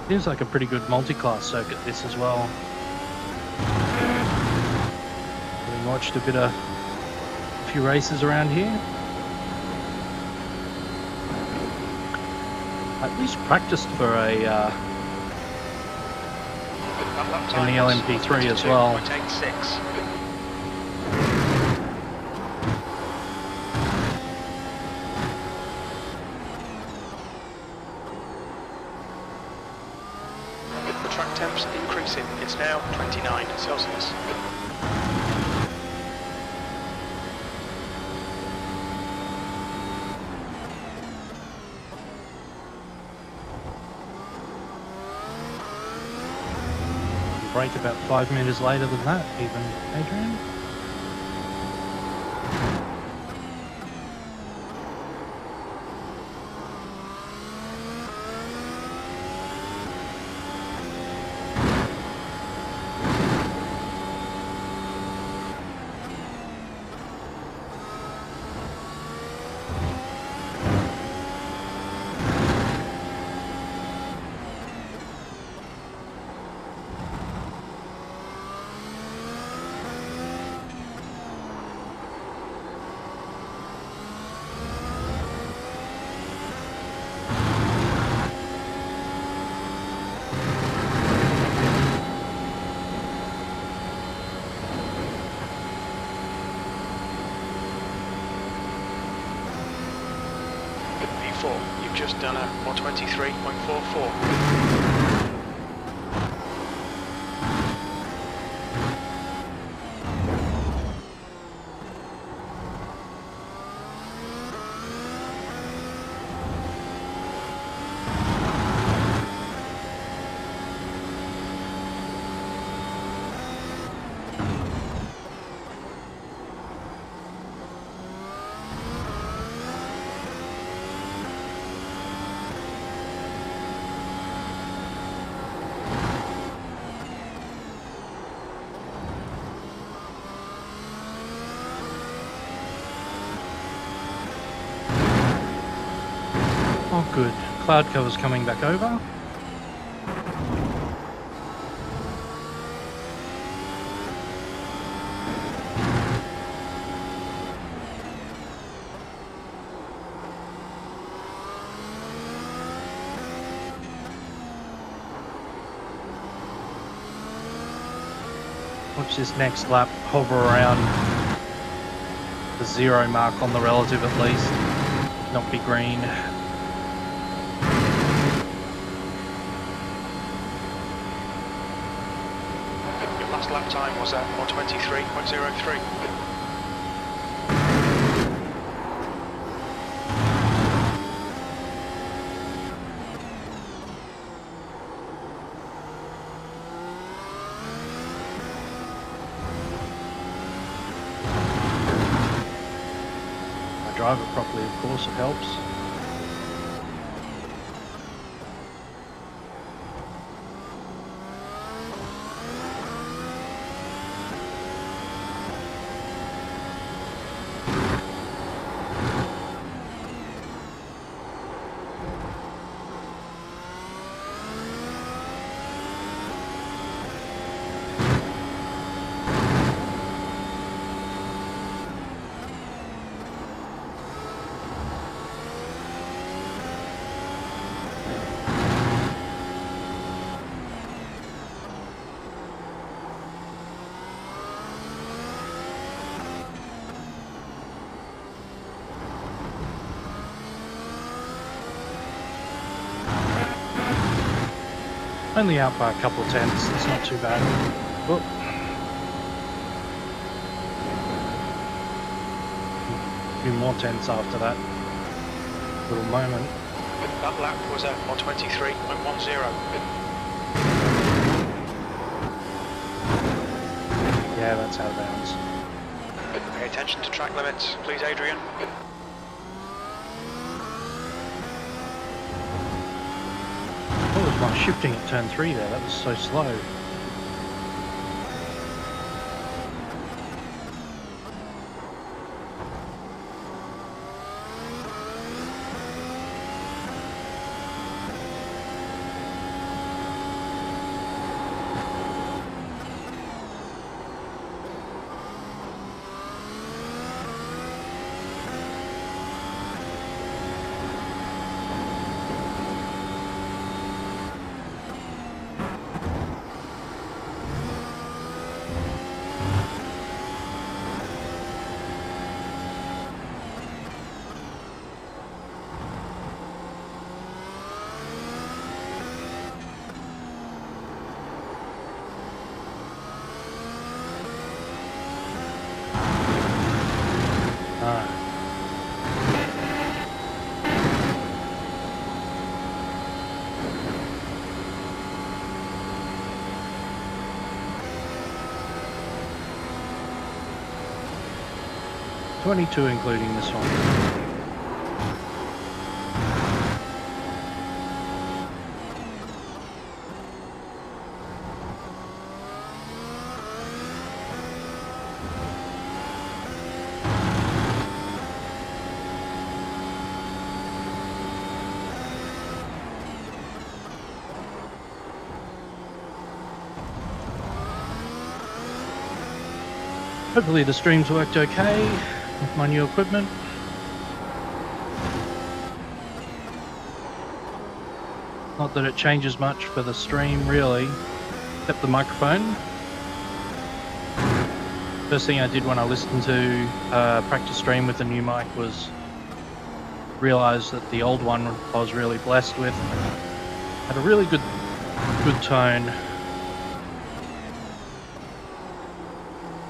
A: Seems like a pretty good multi-class circuit, this as well. We watched a few races around here. At least practiced for a in the LMP3 as well.
C: The track temps increasing. It's now 29 Celsius.
A: Break about 5 meters later than that, even, Adrian.
C: You've just done a 123.44.
A: Oh good, cloud cover's coming back over. Watch this next lap hover around the 0 mark on the relative at least, not be green.
C: Last lap time was at 1:23.03.
A: Drive it properly, of course, it helps. Only out by a couple of tenths, it's not too bad. Oh. A few more tenths after that little moment.
C: That lap was at 1:23.10.
A: Yeah, that's out of bounds.
C: Pay attention to track limits, please, Adrian.
A: What was my shifting at turn 3 there? That was so slow. Ah. 22 including this one. Hopefully the streams worked okay with my new equipment. Not that it changes much for the stream really, except the microphone. First thing I did when I listened to practice stream with the new mic was realise that the old one I was really blessed with had a really good tone.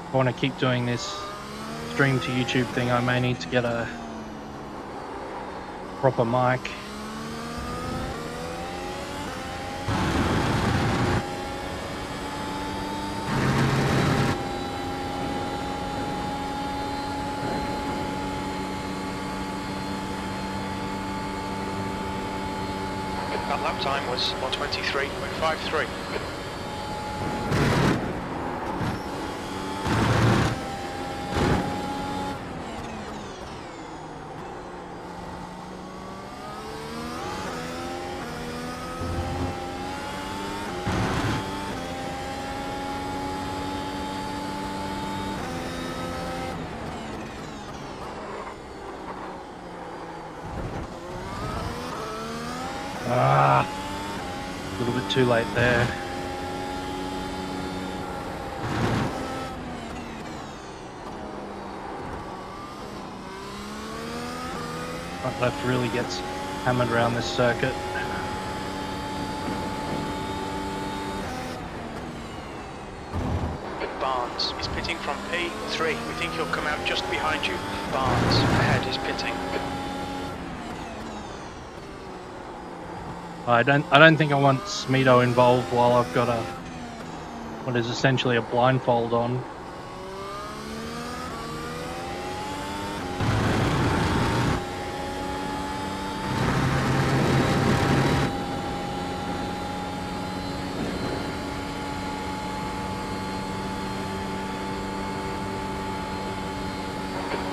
A: If I want to keep doing this stream to YouTube thing, I may need to get a proper mic.
C: That lap time was 1:23.53.
A: A little bit too late there. Front left really gets hammered around this circuit.
C: Barnes is pitting from P3. We think he'll come out just behind you. Barnes ahead is pitting.
A: I don't think I want Smeeto involved while I've got what is essentially a blindfold on.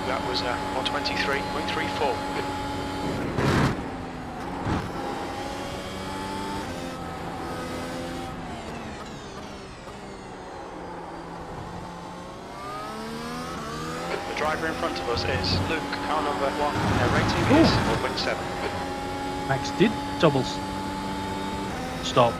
C: That was 123.34. The driver in front of us is Luke, car number 1. Their rating is 4.7.
A: Max did double stop.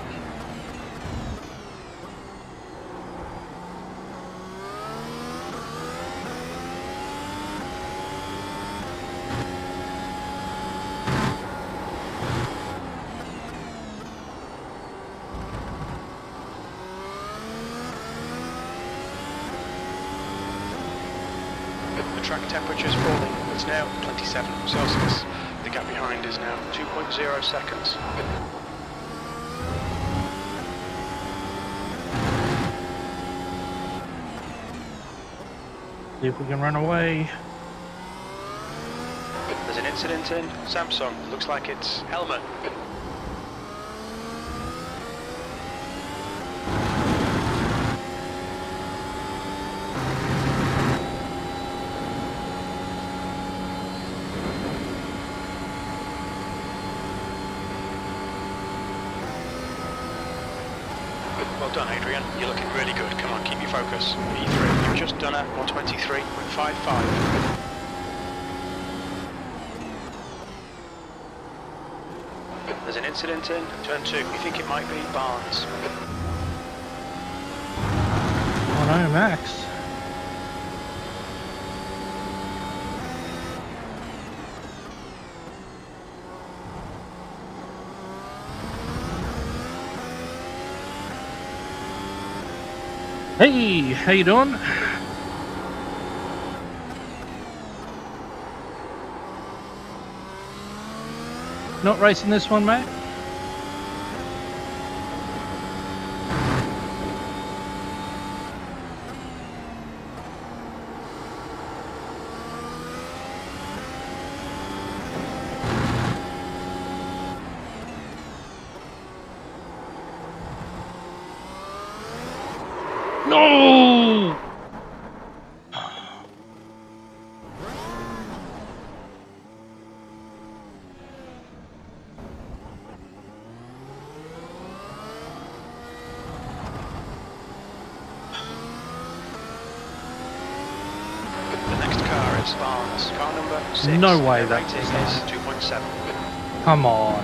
C: Track temperature is falling. It's now 27 Celsius. The gap behind is now 2.0 seconds.
A: See if we can run away.
C: There's an incident in Samsung. Looks like it's Helmet. Well done, Adrian. You're looking really good. Come on, keep your focus. E3, you've just done a 123.55. There's an incident in turn 2. We think it might be Barnes.
A: Oh no, Max. Hey, how you doing? Not racing this one, mate? No!
C: The next car is Barnes. Car number 6.
A: No way
C: Their
A: that
C: rating
A: is
C: is 2.7.
A: Come on.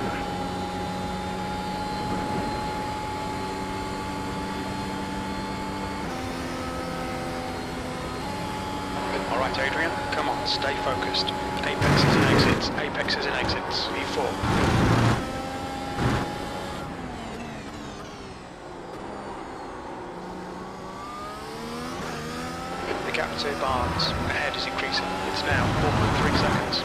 C: Alright, Adrian, come on, stay focused. Apexes and exits, apexes and exits. E4. The gap to Barnes ahead is increasing. It's now 4.3 seconds.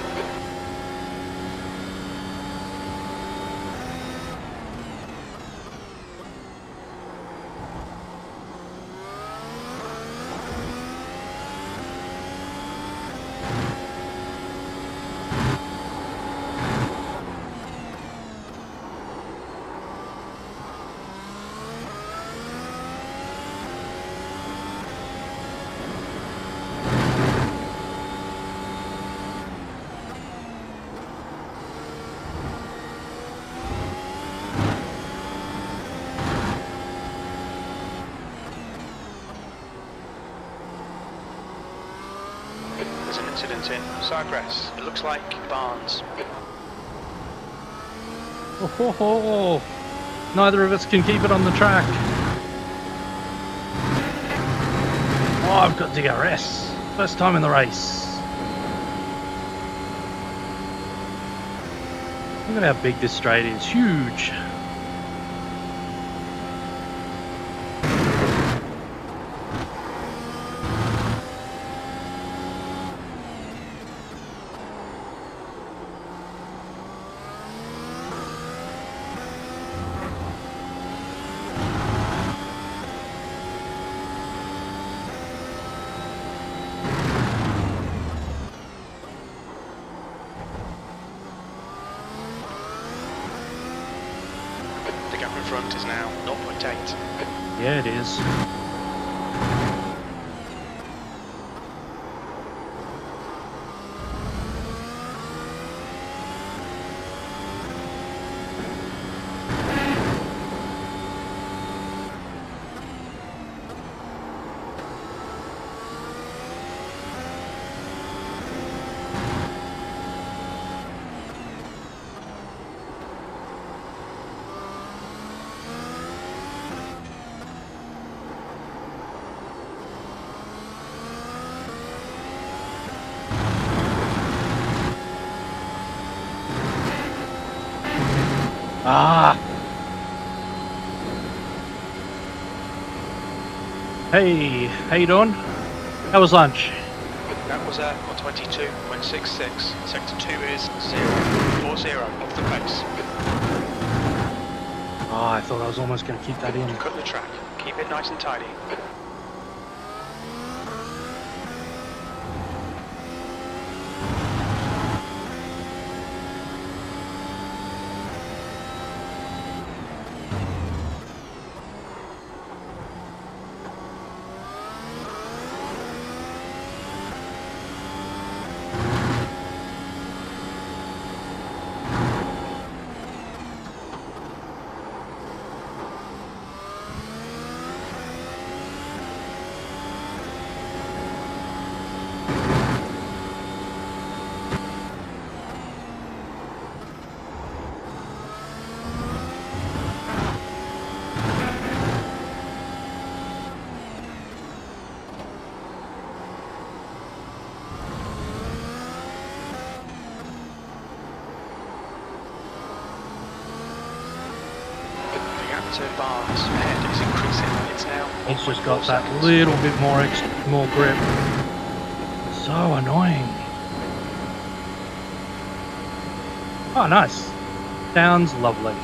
C: There's an incident in Sagres. It looks like Barnes.
A: Oh, ho, ho. Neither of us can keep it on the track. Oh, I've got DRS. First time in the race. Look at how big this straight is. Huge.
C: The gap in front is now 0.8.
A: Yeah, it is. Ah! Hey, how you doing? How was lunch?
C: That was 122.66. Sector 2 is 0.40 off the pace.
A: Oh, I thought I was almost going to keep that in.
C: Cut the track. Keep it nice and tidy. To bars ahead is increasing. It's now.
A: He's just got that little bit more grip. So annoying. Oh, nice. Sounds lovely.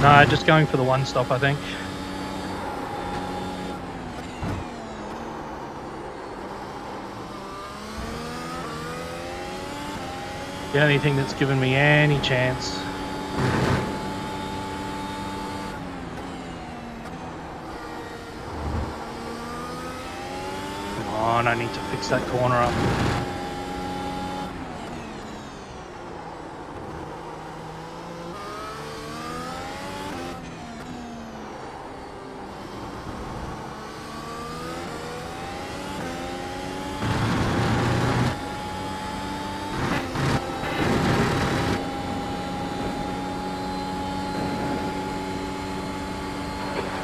A: No, just going for the one stop, I think. The only thing that's given me any chance. Come on, I need to fix that corner up.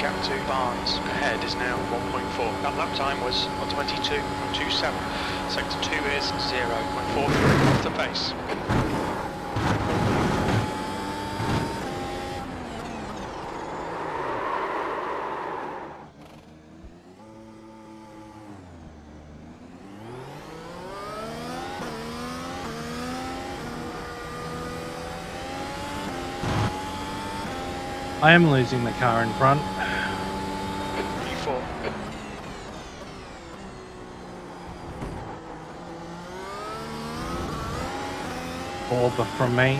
C: Gap 2 bars ahead is now 1.4. That lap time was 122.27. Sector 2 is 0.43 off the pace.
A: I am losing the car in front.
C: P4.
A: Orb from me.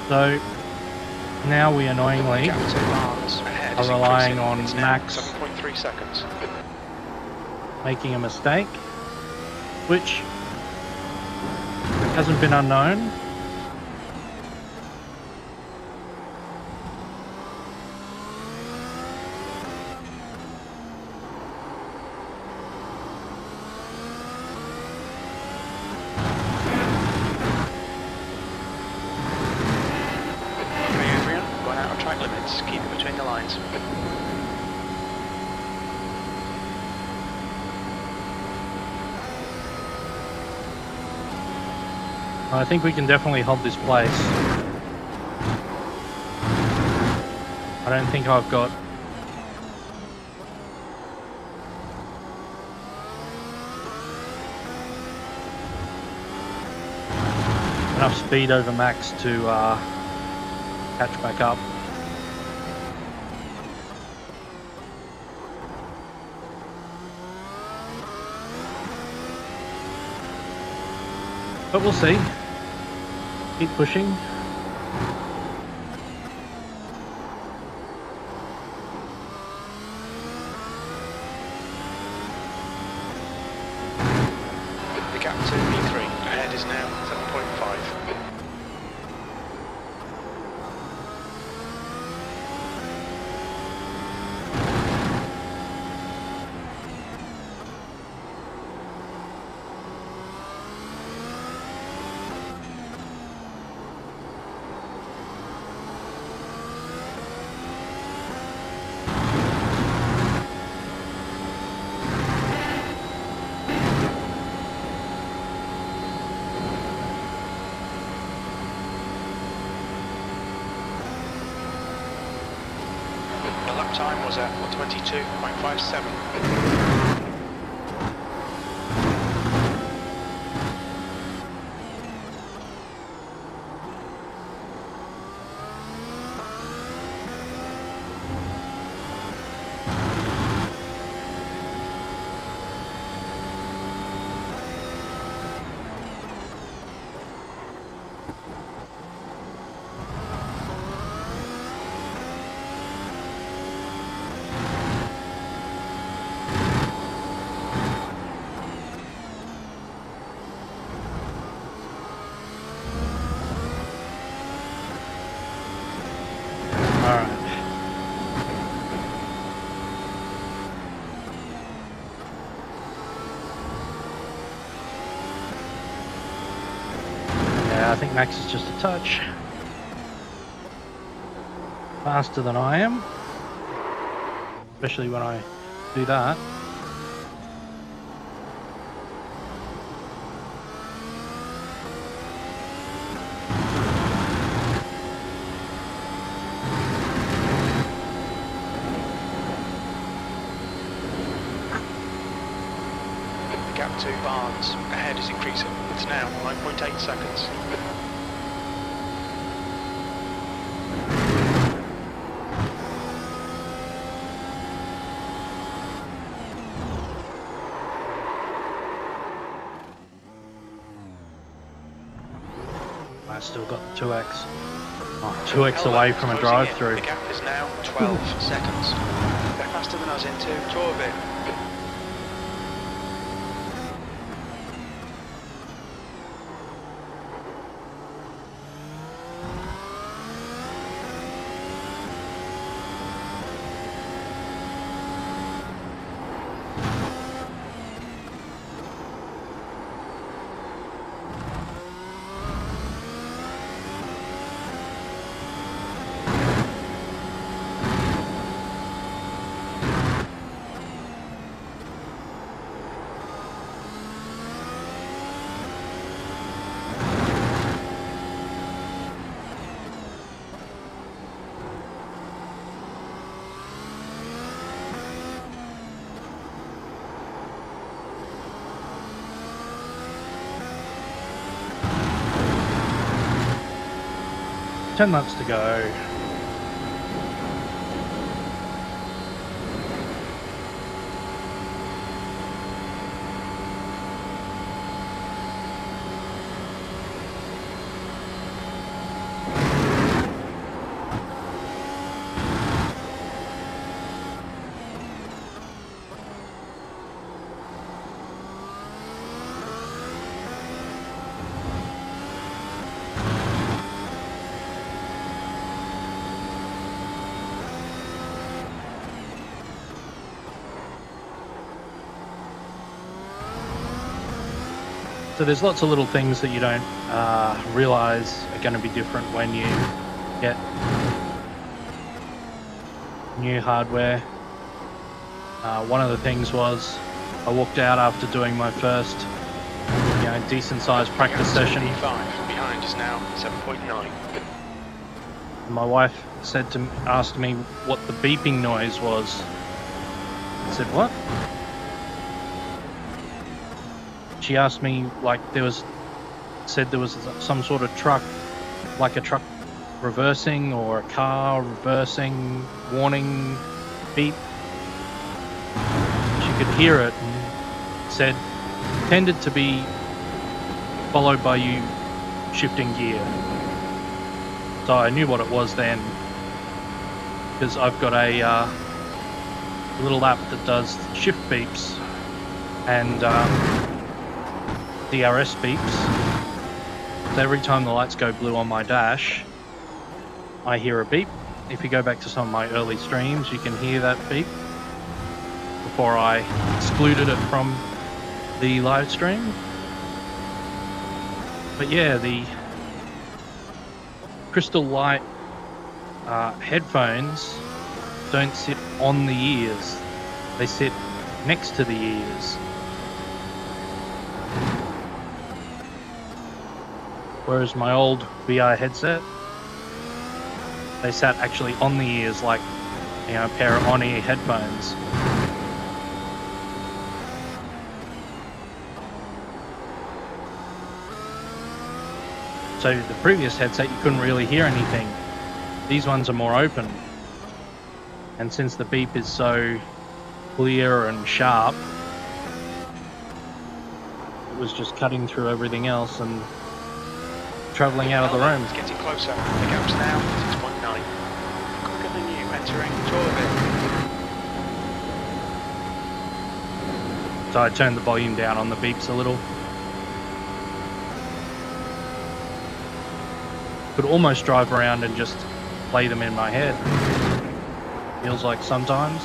A: So now we annoyingly
C: Gap 2 bars ahead
A: are
C: is
A: relying
C: increasing.
A: on
C: It's now
A: Max
C: 7.3 seconds.
A: making a mistake, which hasn't been unknown.
C: Okay, Adrian, going out of track limits. Keep it between the lines.
A: I think we can definitely hold this place. I don't think I've got enough speed over max to catch back up. But we'll see. Keep pushing.
C: The gap to P3 ahead is now 7.5. The lap time was at 1:22.57.
A: I think Max is just a touch faster than I am, especially when I do that.
C: The gap to Barnes ahead is increasing. It's now 9.8 seconds.
A: I still got the 2x. Oh, 2x away from a drive-through.
C: The gap is now 12 seconds. They're faster than us into Torvik.
A: Ten laps to go. So there's lots of little things that you don't realize are going to be different when you get new hardware. One of the things was I walked out after doing my first decent sized practice session.
C: P5 behind is now 7.9.
A: My wife asked me what the beeping noise was. I said, what? She asked me, like, said there was some sort of truck, like a truck reversing or a car reversing, warning beep. She could hear it and said, tended to be followed by you shifting gear. So I knew what it was then, because I've got a little app that does shift beeps and DRS beeps. So every time the lights go blue on my dash, I hear a beep. If you go back to some of my early streams, you can hear that beep before I excluded it from the live stream. But yeah, the Crystal Light headphones don't sit on the ears, they sit next to the ears. Whereas my old VR headset, they sat actually on the ears, like, you know, a pair of on-ear headphones. So the previous headset, you couldn't really hear anything. These ones are more open. And since the beep is so clear and sharp, it was just cutting through everything else and travelling out of the room.
C: It's getting closer. The gap's now 6.9. Quicker than you entering orbit.
A: So I turned the volume down on the beeps a little. Could almost drive around and just play them in my head. Feels like sometimes.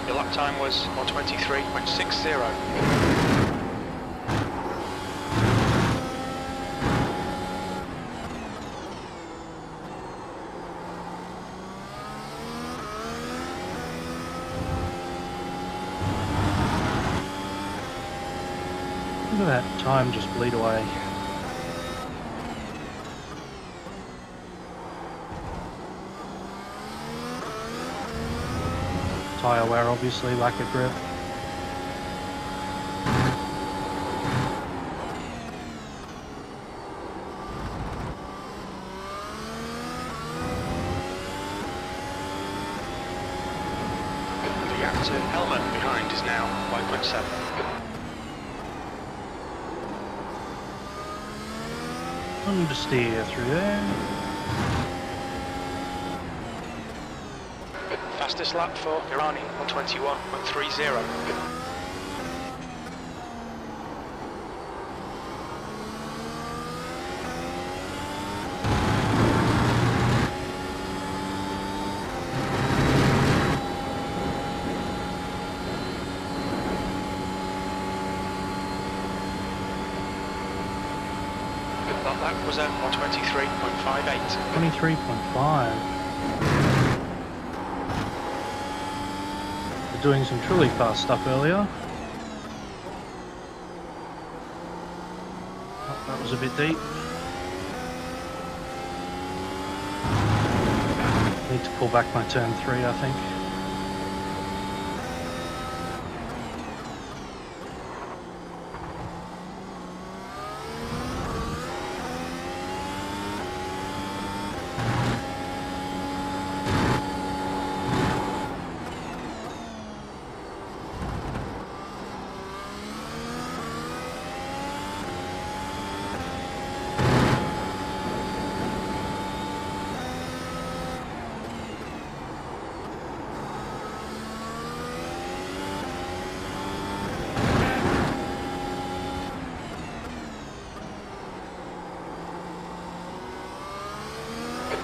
C: Your lap time was 1:23.60.
A: Look at that time just bleed away. Tyre wear, obviously, lack of grip.
C: The gap to Helmet behind is now 5.7.
A: Understeer through there.
C: Fastest lap for Irani, 1:21.30. That was at 1:23.58.
A: 23.5. Doing some truly fast stuff earlier. a bit deep. Need to pull back my turn 3, I think.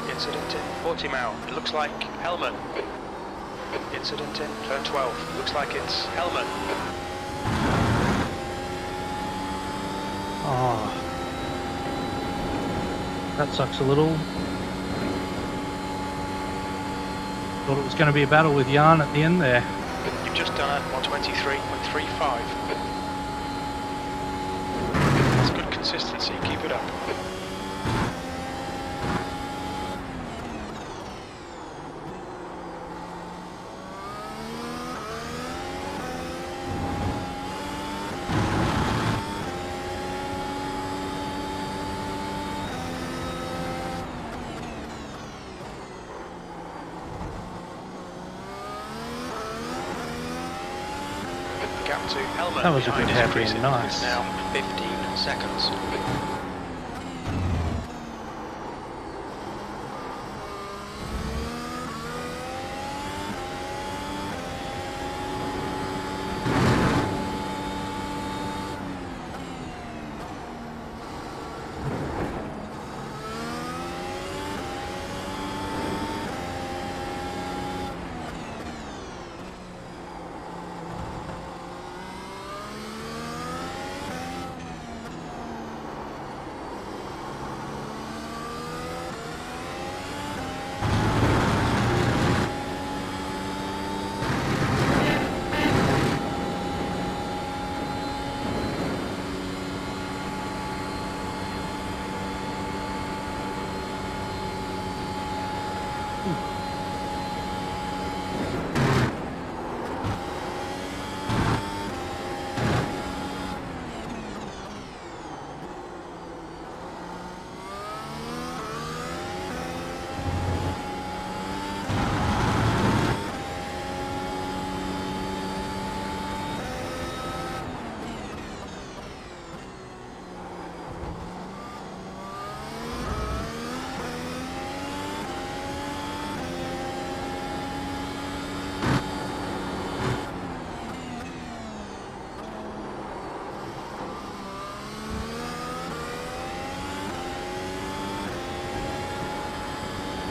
C: Incident in Portimão. It looks like Helmet. Incident in turn 12. Looks like it's Helmet.
A: Oh, that sucks a little. Thought it was going to be a battle with Jan at the end there.
C: You've just done a 123.35. That's good consistency. Keep it up. Gap to Helmet.
A: That was a
C: behind
A: good
C: is
A: happy and
C: increasing.
A: nice.
C: It's now 15 seconds.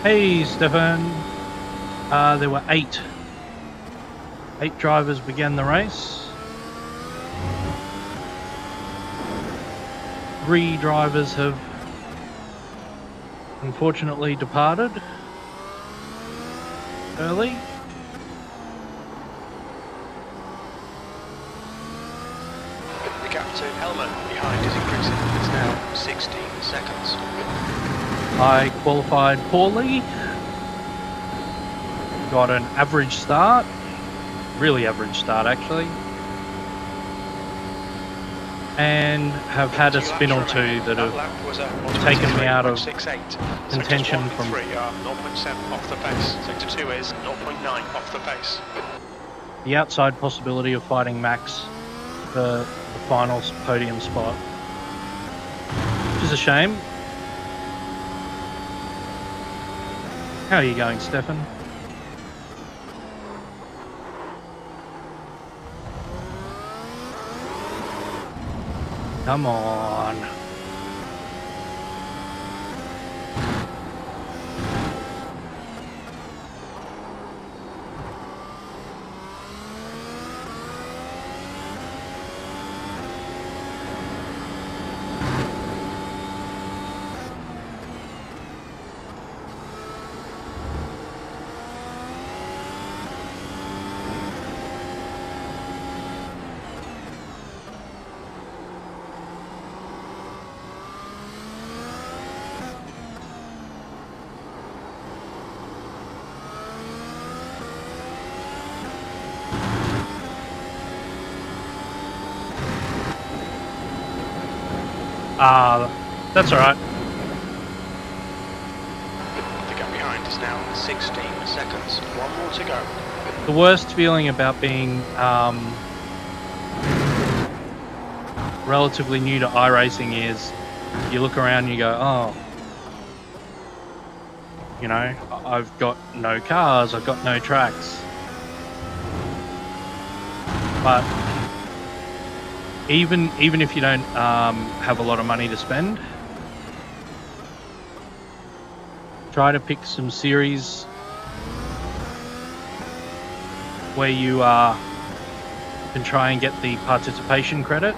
A: Hey, Stefan. There were 8. 8 drivers began the race. 3 drivers have unfortunately departed early.
C: The gap to Helmet behind is increasing. It's now 16 seconds.
A: I qualified poorly. Got an average start. Really average start, actually. And have had a spin or two that have taken me out of contention from...
C: 0.7 off the pace. Sector 2 is 0.9 off the pace.
A: the outside possibility of fighting Max for the final podium spot. Which is a shame. How are you going, Stefan? Come on. That's all right.
C: The gap behind is now 16 seconds. One more to go.
A: The worst feeling about being relatively new to iRacing is you look around and you go, oh, you know, I've got no cars, I've got no tracks. But even if you don't have a lot of money to spend, try to pick some series where you can try and get the participation credit.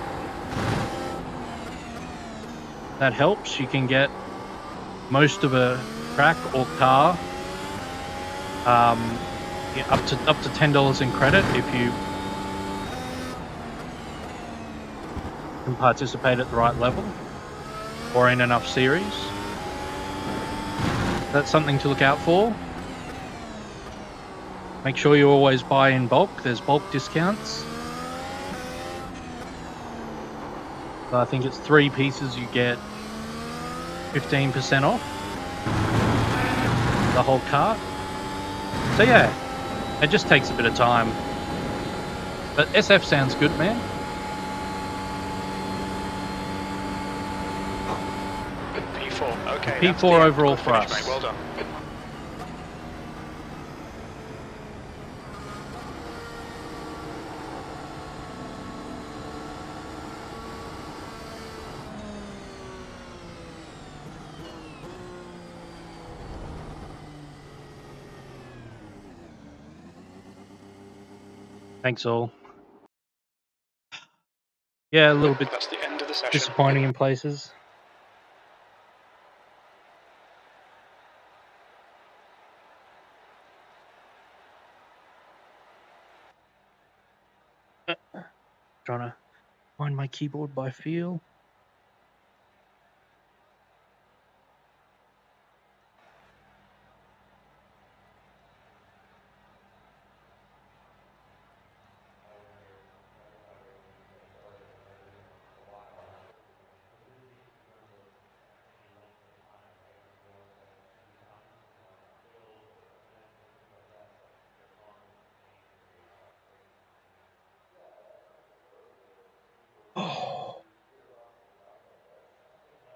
A: That helps. You can get most of a track or car up to $10 in credit if you can participate at the right level or in enough series. That's something to look out for. Make sure you always buy in bulk. There's bulk discounts. So I think it's 3 pieces you get 15% off the whole cart. So yeah, it just takes a bit of time. But SF sounds good, man.
C: P4, okay.
A: P4 overall for us.
C: Mate. Well done.
A: Thanks all. Yeah, a little bit
C: That's the end of the session.
A: disappointing in places. Trying to find my keyboard by feel.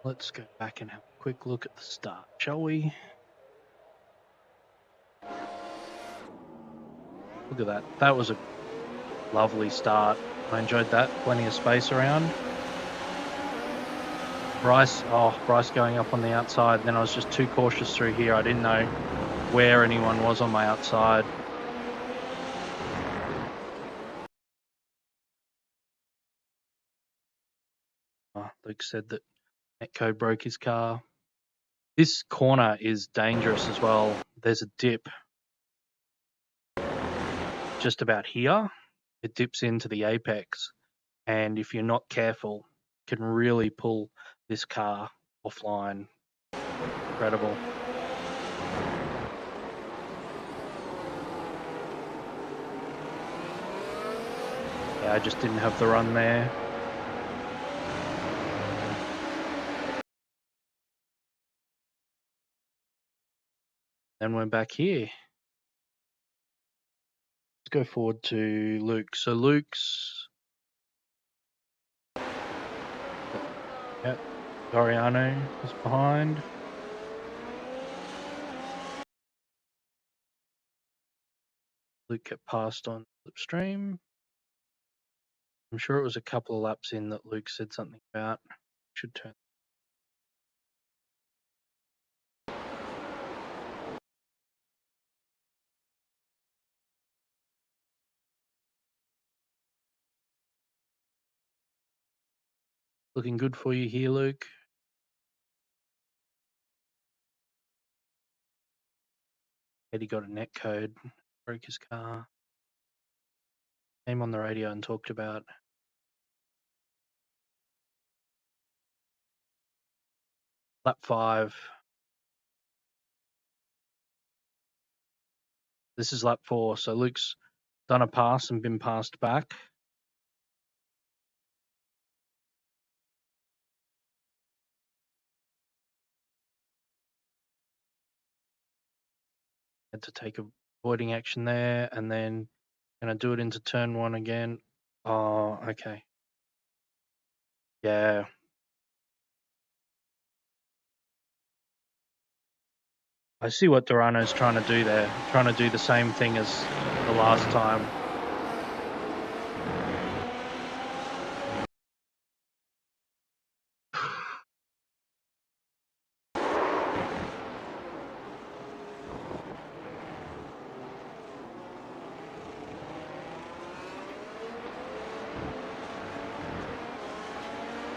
A: Let's go back and have a quick look at the start, shall we? Look at that. That was a lovely start. I enjoyed that. Plenty of space around. Bryce going up on the outside. Then I was just too cautious through here. I didn't know where anyone was on my outside. Luke said that Netcode broke his car. This corner is dangerous as well. There's a dip just about here. It dips into the apex, and if you're not careful, can really pull this car offline. Incredible. Yeah, I just didn't have the run there. Then we're back here. Let's go forward to Luke. So Luke's... Yep, Doriano is behind. Luke got passed on slipstream. I'm sure it was a couple of laps in that Luke said something about. Should turn. Looking good for you here, Luke. Eddie got a net code, broke his car. Came on the radio and talked about lap 5. This is lap 4, so Luke's done a pass and been passed back. Had to take avoiding action there, and then gonna do it into turn 1 again. Oh, okay. Yeah. I see what Durano's trying to do there. Trying to do the same thing as the last time.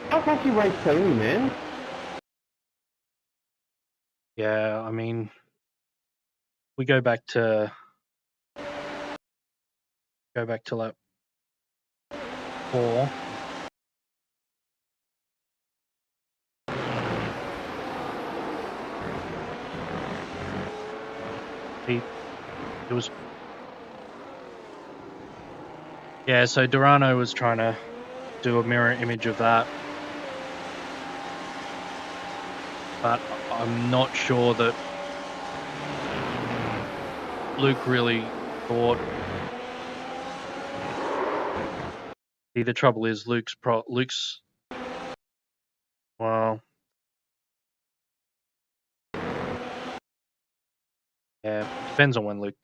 B: How can't you race cleanly, man?
A: Yeah, I mean, we go back to lap 4. It was, yeah. So Durano was trying to do a mirror image of that, but I'm not sure that Luke really thought. See, the trouble is Luke's. Well, yeah. Depends on when Luke.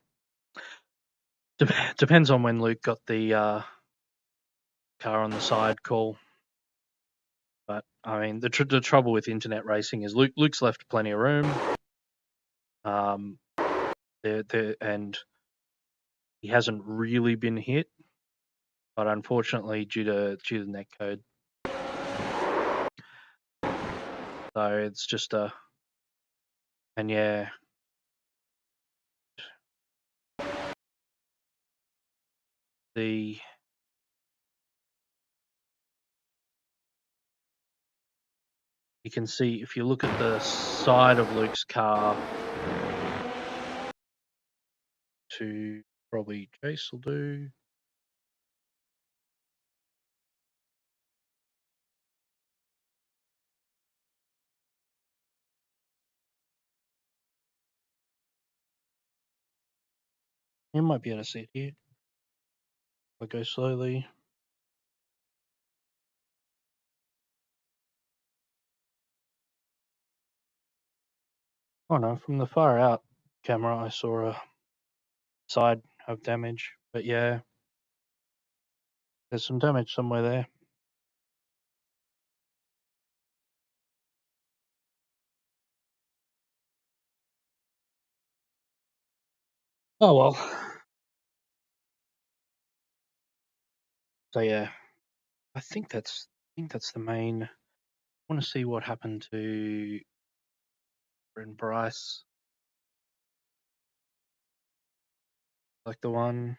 A: Depends on when Luke got the car on the side call. But I mean, the trouble with internet racing is Luke's left plenty of room. And he hasn't really been hit, but unfortunately, due to netcode, so it's just and yeah. You can see if you look at the side of Luke's car, to probably Chase will do. You might be able to see it here. I'll go slowly. Oh no, from the far out camera I saw a side have damage, but yeah, there's some damage somewhere there. Oh well. So yeah, I think that's the main. I want to see what happened to and Bryce. Like the one.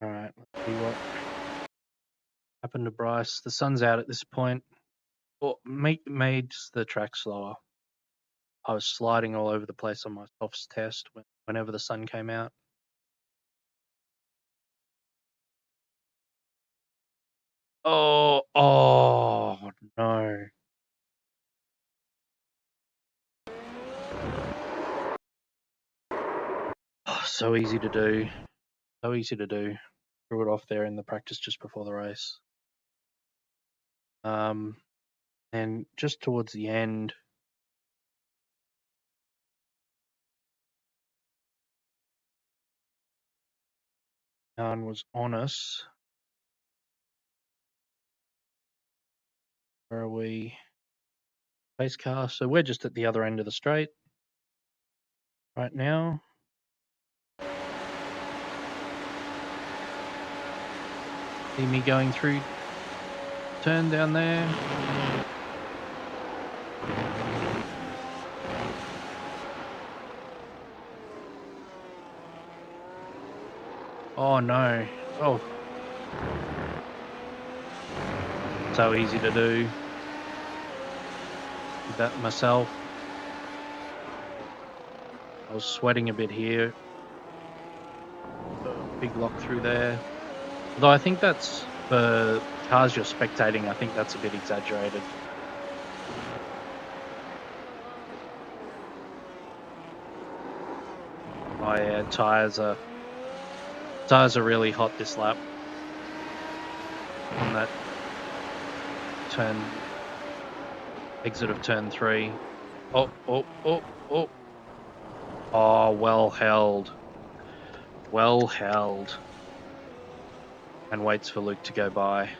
A: All right, let's see what happened to Bryce. The sun's out at this point. Well, made the track slower. I was sliding all over the place on my softs test whenever the sun came out. Oh no. Oh, so easy to do. So easy to do. Threw it off there in the practice just before the race. And just towards the end, no one was on us. Where are we? Pace car. So we're just at the other end of the straight right now. See me going through turn down there. Oh no. Oh. So easy to do. Did that myself. I was sweating a bit here. Big lock through there. Although I think that's for cars you're spectating. I think that's a bit exaggerated. Oh yeah, tires are really hot this lap. On that exit of turn 3. Oh. Oh, well held. Well held. And waits for Luke to go by.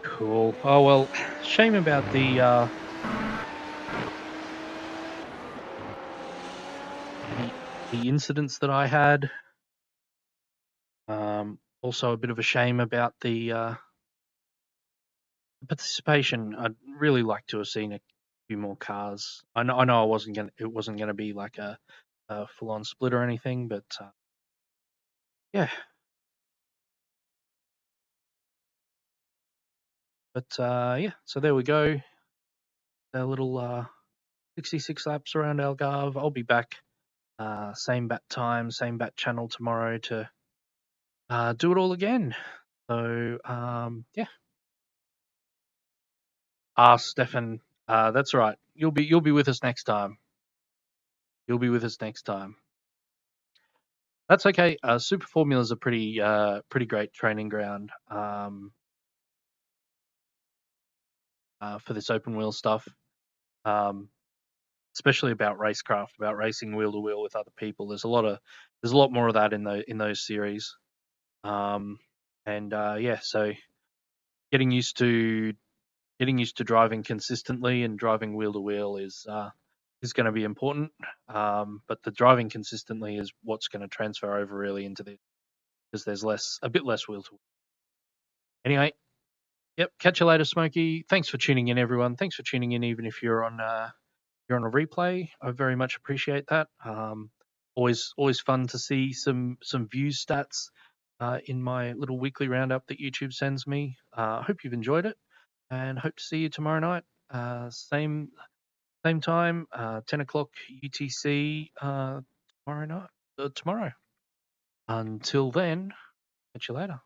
A: Cool. Oh well, shame about the incidents that I had. Also a bit of a shame about the participation. I'd really like to have seen a few more cars. I know it wasn't gonna be like a full-on split or anything, but yeah. But yeah, so there we go. A little 66 laps around Algarve. I'll be back same bat time, same bat channel tomorrow to do it all again. So yeah. Stefan, that's right. You'll be with us next time. You'll be with us next time. That's okay. Super Formula is a pretty great training ground for this open wheel stuff. Especially about racecraft, about racing wheel to wheel with other people. There's a lot more of that in those series. And yeah, so getting used to driving consistently and driving wheel to wheel is going to be important. But the driving consistently is what's going to transfer over really into this, because there's a bit less wheel to wheel. Anyway, yep. Catch you later, Smokey. Thanks for tuning in, everyone. Thanks for tuning in, even if you're on a replay. I very much appreciate that. Always fun to see some views stats in my little weekly roundup that YouTube sends me. Hope you've enjoyed it, and hope to see you tomorrow night. Same time, 10 o'clock UTC tomorrow night. Tomorrow. Until then, catch you later.